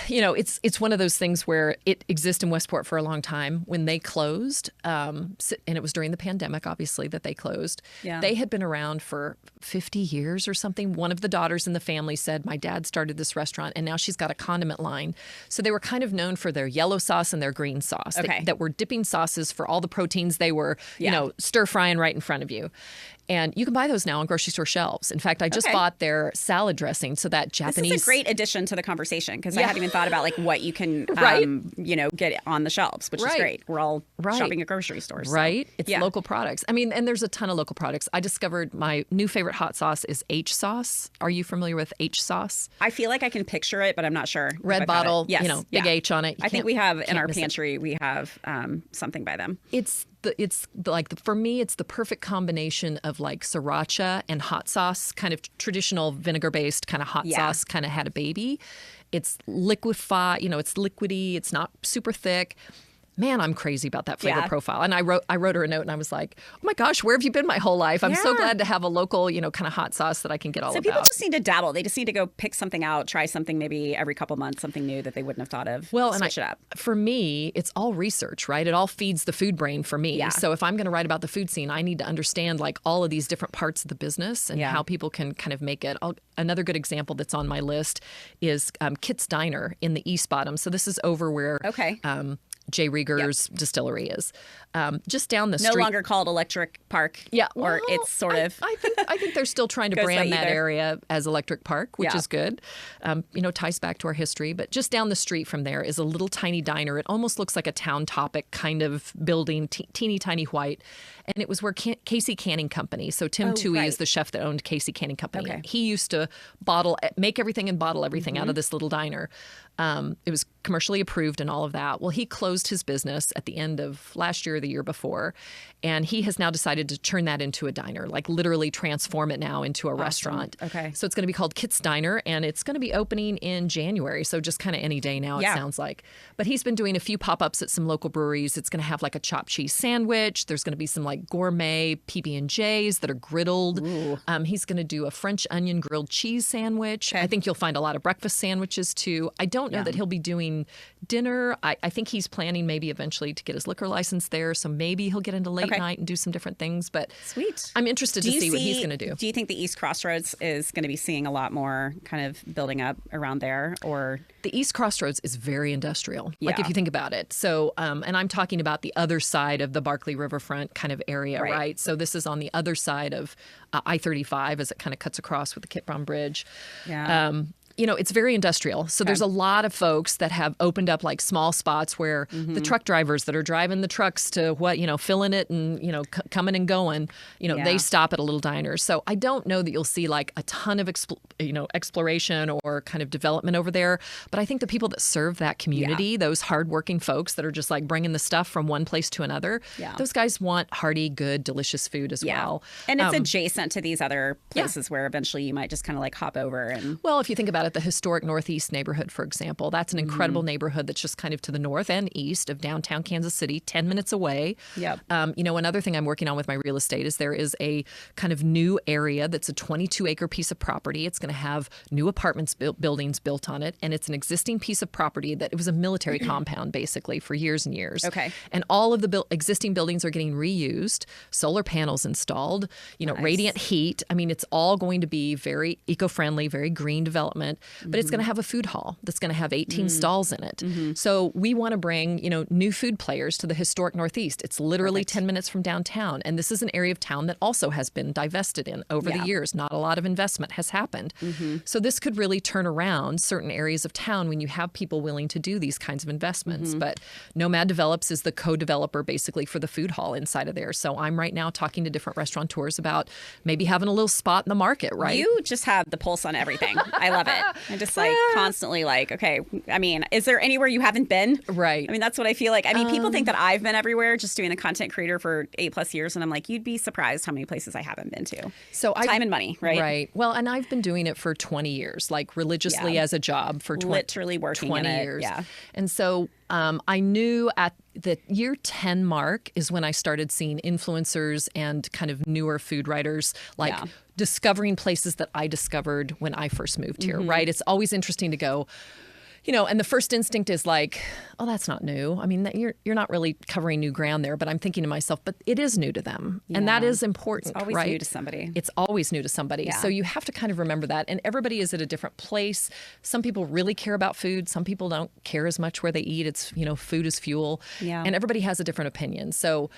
it's one of those things where it exists in Westport for a long time. When they closed, and it was during the pandemic, obviously, that they closed. Yeah. They had been around for 50 years or something. One of the daughters in the family said, my dad started this restaurant, and now she's got a condiment line. So they were kind of known for their yellow sauce and their green sauce. Okay. That were dipping sauces for all the proteins they were, Yeah. stir frying right in front of you. And you can buy those now on grocery store shelves. In fact, I just Okay. bought their salad dressing. So that Japanese. This is a great addition to the conversation because I hadn't even thought about what you can, Right. get on the shelves, which is Right. great. We're all Right. shopping at grocery stores. so- Right? It's Yeah. local products. I mean, and there's a ton of local products. I discovered my new favorite hot sauce is H sauce. Are you familiar with H sauce? I feel like I can picture it, but I'm not sure. if Red I've got it. bottle, Yes. big yeah. H on it. You I think can't- we have in can't our miss it. pantry, we have something by them. For me, it's the perfect combination of like sriracha and hot sauce, kind of traditional vinegar-based kind of hot Yeah. sauce, kind of had a baby. It's liquefied, it's liquidy. It's not super thick. Man, I'm crazy about that flavor Yeah. profile. And I wrote her a note and I was like, oh my gosh, where have you been my whole life? I'm so Yeah. glad to have a local, kind of hot sauce that I can get all So about. people just need to dabble. They just need to go pick something out, try something maybe every couple months, something new that they wouldn't have thought of. Well, and switch it up. for me, it's all research, right? It all feeds the food brain for me. Yeah. So if I'm going to write about the food scene, I need to understand like all of these different parts of the business and Yeah. how people can kind of make it. Another good example that's on my list is Kit's Diner in the East Bottom. So this is over where Okay. Jay Rieger's distillery is. Just down the No street. longer called Electric Park. Yeah, Or well, it's sort of. I think they're still trying to Goes by brand that either. area as Electric Park, which Yeah. is good. Ties back to our history. But just down the street from there is a little tiny diner. It almost looks like a Town Topic kind of building, teeny tiny white. And it was where Casey Canning Company. So Tim Toohey right. is the chef that owned Casey Canning Company. Okay. And he used to make everything and bottle everything out of this little diner. It was commercially approved and all of that. Well, he closed his business at the end of last year or the year before. And he has now decided to turn that into a diner, like literally transform it now into a restaurant. Okay. So it's going to be called Kit's Diner, and it's going to be opening in January. So just kind of any day now, Yeah. it sounds like. But he's been doing a few pop-ups at some local breweries. It's going to have like a chopped cheese sandwich. There's going to be some like gourmet PB&Js that are griddled. He's going to do a French onion grilled cheese sandwich. Okay. I think you'll find a lot of breakfast sandwiches too. I don't know that he'll be doing dinner. I think he's planning maybe eventually to get his liquor license there. So maybe he'll get into late Okay. night and do some different things. But Sweet. I'm interested to see what he's going to do. Do you think the East Crossroads is going to be seeing a lot more kind of building up around there, or? The East Crossroads is very industrial, like Yeah. if you think about it. So, and I'm talking about the other side of the Barkley Riverfront kind of area, Right. right? So this is on the other side of I-35 as it kind of cuts across with the Kit Brown Bridge. Yeah. It's very industrial. So there's a lot of folks that have opened up like small spots where the truck drivers that are driving the trucks to filling it and, coming and going, Yeah. they stop at a little diner. So I don't know that you'll see like a ton of, exploration or kind of development over there. But I think the people that serve that community, those hardworking folks that are just like bringing the stuff from one place to another, Yeah. those guys want hearty, good, delicious food as well. And it's adjacent to these other places where eventually you might just kind of like hop over and. Well, if you think about it, at the historic Northeast neighborhood, for example. That's an incredible neighborhood that's just kind of to the north and east of downtown Kansas City, 10 minutes away. Yep. Another thing I'm working on with my real estate is there is a kind of new area that's a 22-acre piece of property. It's going to have new apartments buildings built on it, and it's an existing piece of property that it was a military compound basically for years and years. Okay. And all of the existing buildings are getting reused, solar panels installed, Nice. radiant heat. I mean, it's all going to be very eco-friendly, very green development, but it's going to have a food hall that's going to have 18 stalls in it. So we want to bring, new food players to the historic Northeast. It's literally 10 minutes from downtown. And this is an area of town that also has been divested in over the years. Not a lot of investment has happened. So this could really turn around certain areas of town when you have people willing to do these kinds of investments. But Nomad Develops is the co-developer basically for the food hall inside of there. So I'm right now talking to different restaurateurs about maybe having a little spot in the market, right? You just have the pulse on everything. I love it. I just constantly okay, I mean, is there anywhere you haven't been? Right. I mean, that's what I feel like. I mean, people think that I've been everywhere just doing a content creator for 8+ years. And I'm like, you'd be surprised how many places I haven't been to. So time and money, right? Right. Well, and I've been doing it for 20 years, like religiously as a job for literally working 20 in it. years. Yeah. And so I knew at the year 10 mark is when I started seeing influencers and kind of newer food writers discovering places that I discovered when I first moved here, right? It's always interesting to go, and the first instinct is like, oh, that's not new. I mean, you're not really covering new ground there, but I'm thinking to myself, but it is new to them. Yeah. And that is important, It's always right? new to somebody. It's always new to somebody. Yeah. So you have to kind of remember that. And everybody is at a different place. Some people really care about food. Some people don't care as much where they eat. It's, food is fuel. Yeah. And everybody has a different opinion. So,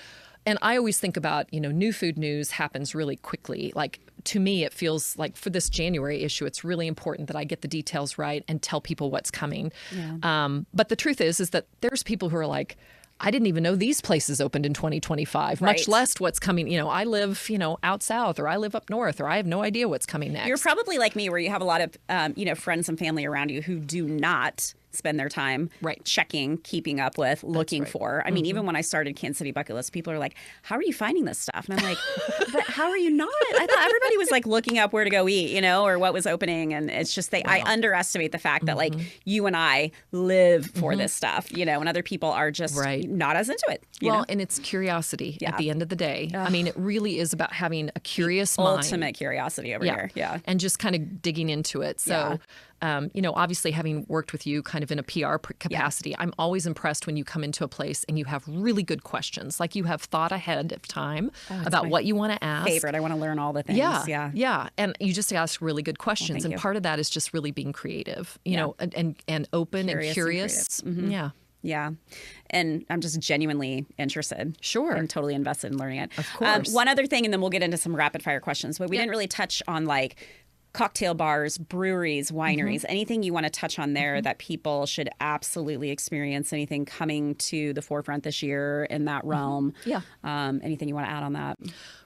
and I always think about, new food news happens really quickly. Like, to me, it feels like for this January issue, it's really important that I get the details right and tell people what's coming. Yeah. But the truth is that there's people who are like, I didn't even know these places opened in 2025, Right. much less what's coming. I live, out south, or I live up north, or I have no idea what's coming next. You're probably like me, where you have a lot of, friends and family around you who do not spend their time checking, keeping up with, looking for. I mean, even when I started Kansas City Bucket List, people are like, how are you finding this stuff? And I'm like, but how are you not? I thought everybody was like looking up where to go eat, or what was opening. And it's just I underestimate the fact that like you and I live for this stuff, and other people are just not as into it. You know? And it's curiosity at the end of the day. I mean, it really is about having a curious mind. Ultimate curiosity over here. Yeah. And just kind of digging into it. So, obviously having worked with you kind of in a PR capacity, I'm always impressed when you come into a place and you have really good questions. Like you have thought ahead of time about what you want to ask. Favorite. I want to learn all the things. Yeah. And you just ask really good questions. And part of that is just really being creative, and open and curious. Yeah. Yeah. And I'm just genuinely interested. Sure. And totally invested in learning it. Of course. One other thing, and then we'll get into some rapid fire questions, but we didn't really touch on like cocktail bars, breweries, wineries, anything you want to touch on there that people should absolutely experience, anything coming to the forefront this year in that realm. Yeah. Anything you want to add on that?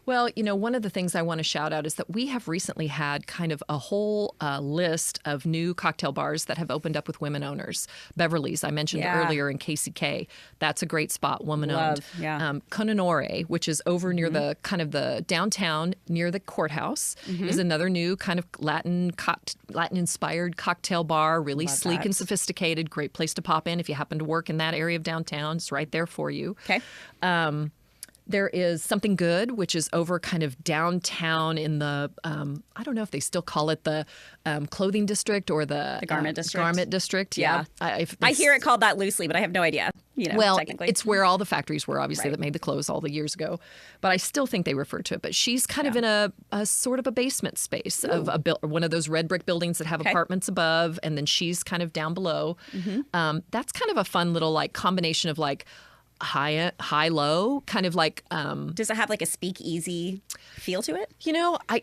Well, one of the things I want to shout out is that we have recently had kind of a whole list of new cocktail bars that have opened up with women owners. Beverly's, I mentioned earlier, in KCK. That's a great spot, woman owned. Cononore, which is over near the kind of the downtown near the courthouse, is another new kind of Latin-inspired cocktail bar, really sleek and sophisticated. Great place to pop in if you happen to work in that area of downtown. It's right there for you. Okay. There is Something Good, which is over kind of downtown in the, I don't know if they still call it the clothing district or the garment district. Garment district, yeah. I hear it called that loosely, but I have no idea. Well, technically. It's where all the factories were, obviously, that made the clothes all the years ago. But I still think they refer to it. But she's kind of in a sort of a basement space of one of those red brick buildings that have apartments above, and then she's kind of down below. That's kind of a fun little like combination of like high low, kind of like does it have like a speakeasy feel to it?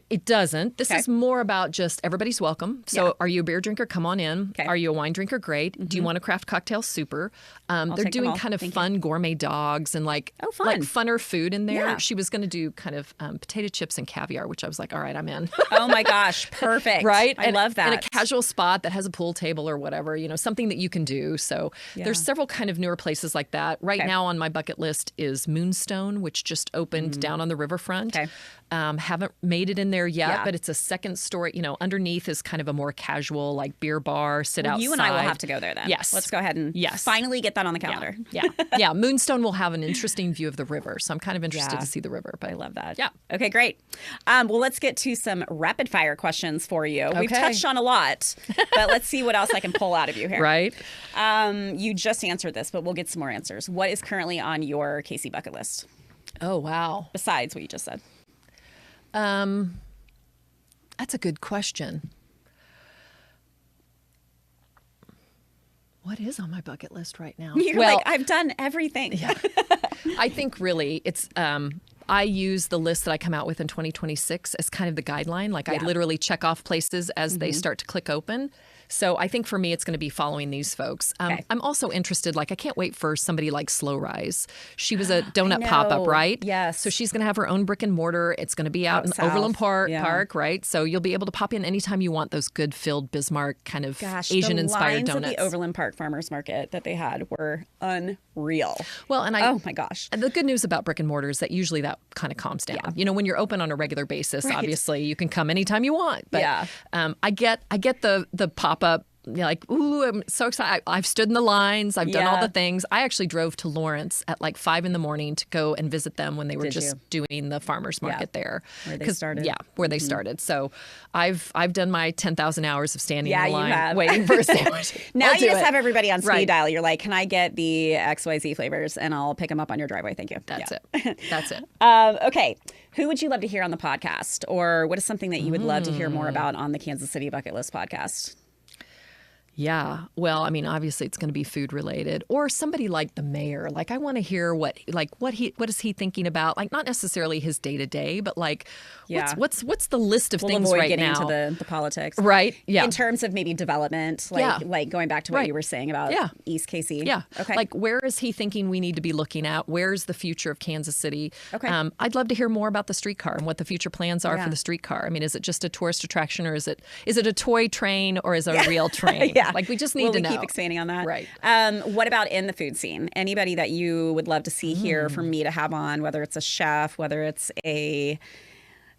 It doesn't. This is more about just everybody's welcome. So are you a beer drinker? Come on in. Are you a wine drinker? Great. Do you want to craft cocktails? Super. They're doing kind of fun gourmet dogs and like funner food in there. She was going to do kind of potato chips and caviar, which I was like, all right, I'm in. Oh my gosh, perfect. Right? I love that. In a casual spot that has a pool table or whatever, something that you can do. So there's several kind of newer places like that. Right now now on my bucket list is Moonstone, which just opened down on the riverfront. Okay. Haven't made it in there yet, Yeah. but it's a second story. You know, underneath is kind of a more casual, like beer bar, sit outside. You and I will have to go there then. Yes. Let's go ahead and finally get that on the calendar. Yeah. Yeah. Moonstone will have an interesting view of the river. So I'm kind of interested to see the river. But I love that. Yeah. Okay, great. Well, let's get to some rapid fire questions for you. We've touched on a lot, but let's see what else I can pull out of you here. Right. You just answered this, but we'll get some more answers. What is currently on your Casey bucket list? Oh, wow. Besides what you just said. That's a good question. What is on my bucket list right now? You're like, I've done everything. Yeah. I think really it's, I use the list that I come out with in 2026 as kind of the guideline. Like I literally check off places as they start to click open. So I think for me, it's going to be following these folks. I'm also interested, like I can't wait for somebody like Slow Rise. She was a donut pop-up, right? Yes. So she's going to have her own brick and mortar. It's going to be out in south. Overland Park, right? So you'll be able to pop in anytime you want those good filled Bismarck kind of Asian-inspired donuts. The lines at the Overland Park Farmers Market that they had were unreal. Well, and oh my gosh. The good news about brick and mortar is that usually that kind of calms down. You know, when you're open on a regular basis, obviously you can come anytime you want. But I get the pop-up. You're like, ooh, I'm so excited. I've stood in the lines. I've done all the things. I actually drove to Lawrence at like 5 a.m. to go and visit them when they were doing the farmer's market there. Where they started. Yeah, where they started. So I've done my 10,000 hours of standing in the line you have. waiting for a sandwich. Now you just have everybody on speed dial. You're like, can I get the XYZ flavors? And I'll pick them up on your driveway. Thank you. That's it. That's it. Okay. Who would you love to hear on the podcast? Or what is something that you would love to hear more about on the Kansas City Bucket List podcast? Yeah. Well, I mean, obviously it's going to be food related or somebody like the mayor. Like I want to hear what is he thinking about? Like not necessarily his day to day, but like what's the list of things right getting now? Into the politics. Right. Yeah. In terms of maybe development, like going back to what you were saying about East KC. Yeah. Okay. Like where is he thinking we need to be looking at? Where's the future of Kansas City? Okay. I'd love to hear more about the streetcar and what the future plans are for the streetcar. I mean, is it just a tourist attraction or is it a toy train or is it a real train? Like we just need to know. Keep expanding on that. Right. What about in the food scene? Anybody that you would love to see here for me to have on, whether it's a chef, whether it's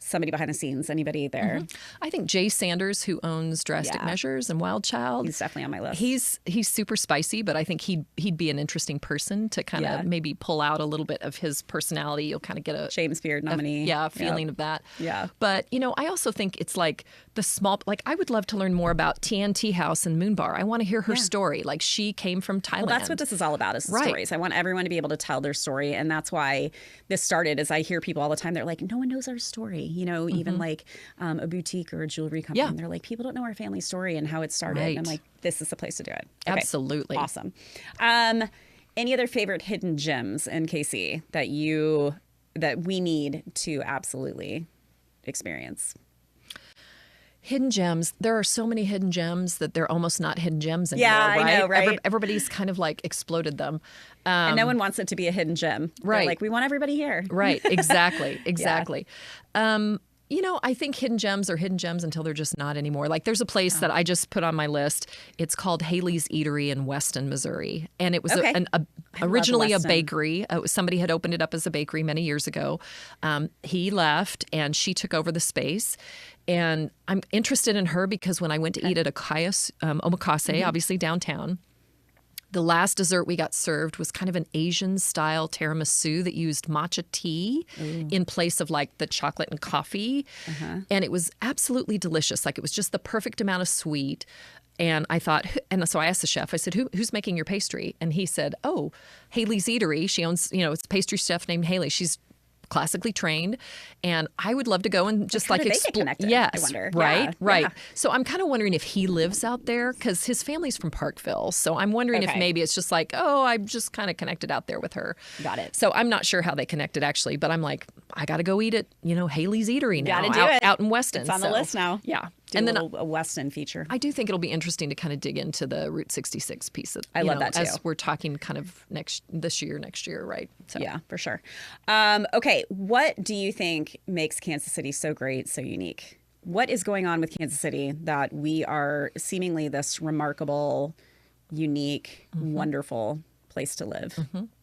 somebody behind the scenes, anybody there? I think Jay Sanders, who owns Drastic Measures and Wild Child. He's definitely on my list. He's super spicy, but I think he'd be an interesting person to kind of maybe pull out a little bit of his personality. You'll kind of get a James Beard nominee. Feeling of that. Yeah. But, you know, I also think it's like the small, like I would love to learn more about TNT House and Moon Bar. I want to hear her story. Like she came from Thailand. Well, that's what this is all about is the stories. I want everyone to be able to tell their story. And that's why this started is I hear people all the time. They're like, no one knows our story. You know, even like a boutique or a jewelry company. And they're like, people don't know our family story and how it started. And I'm like, this is the place to do it. Okay. Absolutely. Awesome. Any other favorite hidden gems in KC that we need to absolutely experience? Hidden gems. There are so many hidden gems that they're almost not hidden gems anymore. Yeah, I know, right? Everybody's kind of like exploded them. And no one wants it to be a hidden gem. Right. They're like, we want everybody here. Right. Exactly. Exactly. You know, I think hidden gems are hidden gems until they're just not anymore. Like there's a place that I just put on my list. It's called Haley's Eatery in Weston, Missouri. And it was originally a bakery. Somebody had opened it up as a bakery many years ago. He left and she took over the space. And I'm interested in her because when I went to eat at Omakase, obviously downtown, the last dessert we got served was kind of an Asian-style tiramisu that used matcha tea in place of like the chocolate and coffee. And it was absolutely delicious. Like it was just the perfect amount of sweet. And I thought, and so I asked the chef, I said, who's making your pastry? And he said, oh, Haley's Eatery. She owns, it's a pastry chef named Haley. She's classically trained, and I would love to go and just like explore. Yes, I wonder. Right. Yeah. So I'm kind of wondering if he lives out there because his family's from Parkville. So I'm wondering if maybe it's just like, oh, I'm just kind of connected out there with her. Got it. So I'm not sure how they connected actually, but I'm like, I got to go eat at Haley's Eatery now. Got to do it out in Weston. It's on the list now. Yeah. And then a Weston feature. I do think it'll be interesting to kind of dig into the Route 66 piece. I love that too. As we're talking kind of next year, right? So. Yeah, for sure. Okay, what do you think makes Kansas City so great, so unique? What is going on with Kansas City that we are seemingly this remarkable, unique, wonderful place to live?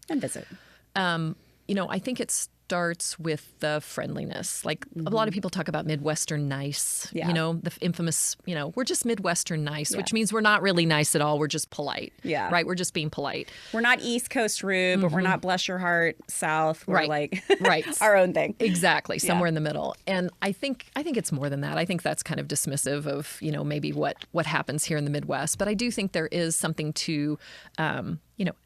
And visit. I think it starts with the friendliness. Like a lot of people talk about Midwestern nice, the infamous, we're just Midwestern nice, which means we're not really nice at all. We're just polite. Yeah. Right. We're just being polite. We're not East Coast rude, but we're not bless your heart South. We're like our own thing. Exactly. Somewhere in the middle. And I think it's more than that. I think that's kind of dismissive of, maybe what happens here in the Midwest. But I do think there is something to,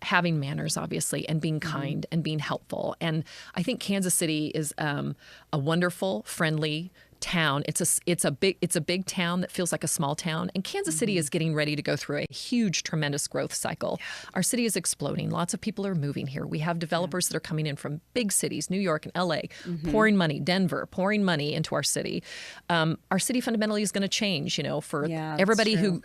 having manners, obviously, and being kind and being helpful. And I think Kansas City is a wonderful, friendly town. It's a big town that feels like a small town. And Kansas City is getting ready to go through a huge, tremendous growth cycle. Yeah. Our city is exploding. Lots of people are moving here. We have developers that are coming in from big cities, New York and LA, pouring money, Denver, pouring money into our city. Our city fundamentally is going to change, for everybody who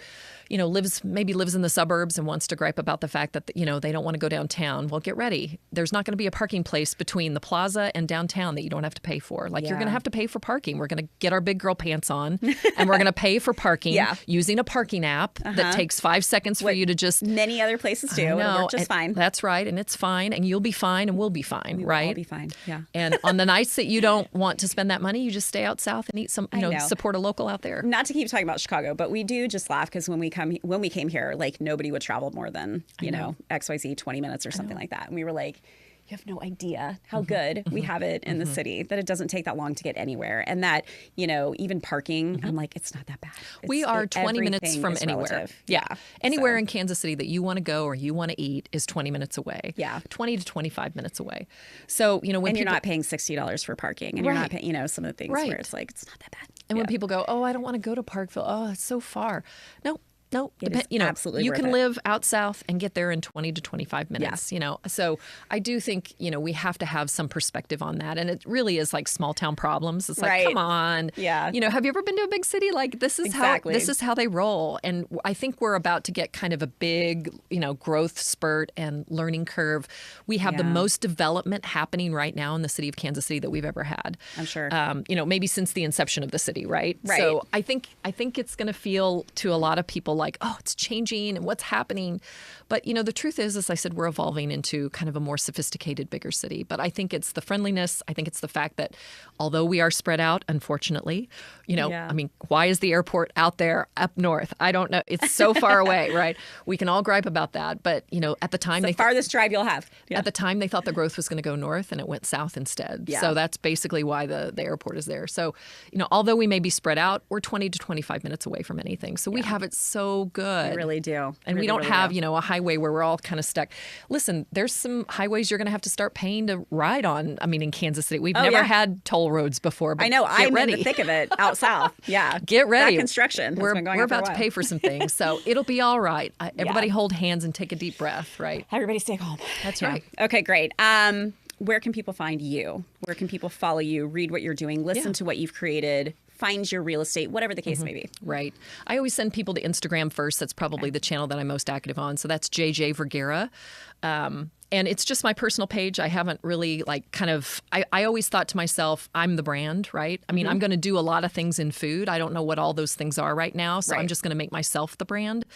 lives in the suburbs and wants to gripe about the fact that, they don't want to go downtown. Well, get ready. There's not going to be a parking place between the plaza and downtown that you don't have to pay for. You're going to have to pay for parking. We're going to get our big girl pants on and we're going to pay for parking using a parking app that takes 5 seconds for you to just... Many other places do. It'll work just fine. That's right. And it's fine. And you'll be fine and we'll be fine, right? We'll all be fine. Yeah. And on the nights that you don't want to spend that money, you just stay out south and eat some, support a local out there. Not to keep talking about Chicago, but we do just laugh because when we came here, nobody would travel more than, XYZ 20 minutes or something like that. And we were like, you have no idea how good we have it in the city, that it doesn't take that long to get anywhere. And that, even parking, I'm like, it's not that bad. We are 20 minutes from anywhere. Relative. Yeah. Anywhere in Kansas City that you want to go or you want to eat is 20 minutes away. Yeah. 20 to 25 minutes away. So, when you're not paying $60 for parking and you're not paying, some of the things where it's like, it's not that bad. And when people go, oh, I don't want to go to Parkville. Oh, it's so far. No, absolutely you can live out south and get there in 20 to 25 minutes, So I do think, we have to have some perspective on that. And it really is like small town problems. It's like, come on. Yeah. Have you ever been to a big city? Like this is how they roll. And I think we're about to get kind of a big, growth spurt and learning curve. We have the most development happening right now in the city of Kansas City that we've ever had. I'm sure. Maybe since the inception of the city, right? Right. So I think it's going to feel to a lot of people like, oh, it's changing and what's happening. But, the truth is, as I said, we're evolving into kind of a more sophisticated, bigger city. But I think it's the friendliness. I think it's the fact that although we are spread out, unfortunately, why is the airport out there up north? I don't know. It's so far away, right? We can all gripe about that. But, at the time, it's the farthest drive you'll have. Yeah. At the time, they thought the growth was going to go north and it went south instead. Yeah. So that's basically why the airport is there. So, although we may be spread out, we're 20 to 25 minutes away from anything. So we have it so good. We really do. And we don't have, a highway where we're all kind of stuck. Listen, there's some highways you're going to have to start paying to ride on. In Kansas City, we've never had toll roads before. But I know. I'm in the thick of it out south. Yeah. Get ready. That construction. We're about to pay for some things. So it'll be all right. Everybody hold hands and take a deep breath, right? Everybody stay calm. That's right. Okay, great. Where can people find you? Where can people follow you, read what you're doing, listen to what you've created, find your real estate, whatever the case may be? Right. I always send people to Instagram first. That's probably the channel that I'm most active on. So that's JJ Vergara. And it's just my personal page. I haven't really I always thought to myself, I'm the brand, right? I'm going to do a lot of things in food. I don't know what all those things are right now. So I'm just going to make myself the brand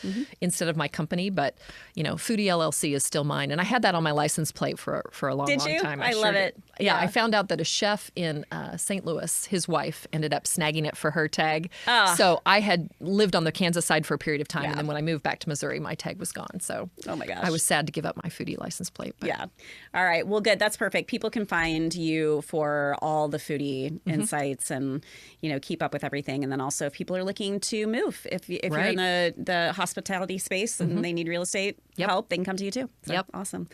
instead of my company. But, Foodie LLC is still mine. And I had that on my license plate for a long, long time. I love it. Yeah. I found out that a chef in St. Louis, his wife, ended up snagging it for her tag. So I had lived on the Kansas side for a period of time. And then when I moved back to Missouri, my tag was gone. So oh my gosh, I was sad to give up my foodie license plate. But. Yeah. All right. Well, good. That's perfect. People can find you for all the foodie insights and, keep up with everything. And then also if people are looking to move, if you're in the hospitality space and they need real estate help, they can come to you too. So, awesome.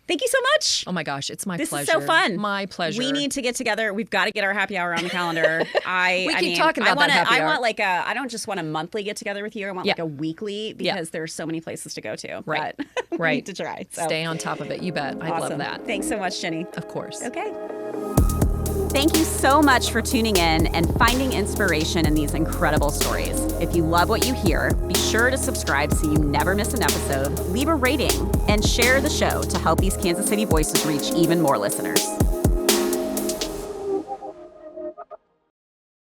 Thank you so much. Oh my gosh, it's my pleasure. This is so fun. My pleasure. We need to get together. We've got to get our happy hour on the calendar. We keep talking about that happy hour. I don't just want a monthly get together with you. I want like a weekly because there's so many places to go to. Right. But we need to try. So. Stay on top of it. You bet. I love that. Thanks so much, Jenny. Of course. Okay. Thank you so much for tuning in and finding inspiration in these incredible stories. If you love what you hear, be sure to subscribe so you never miss an episode, leave a rating, and share the show to help these Kansas City voices reach even more listeners.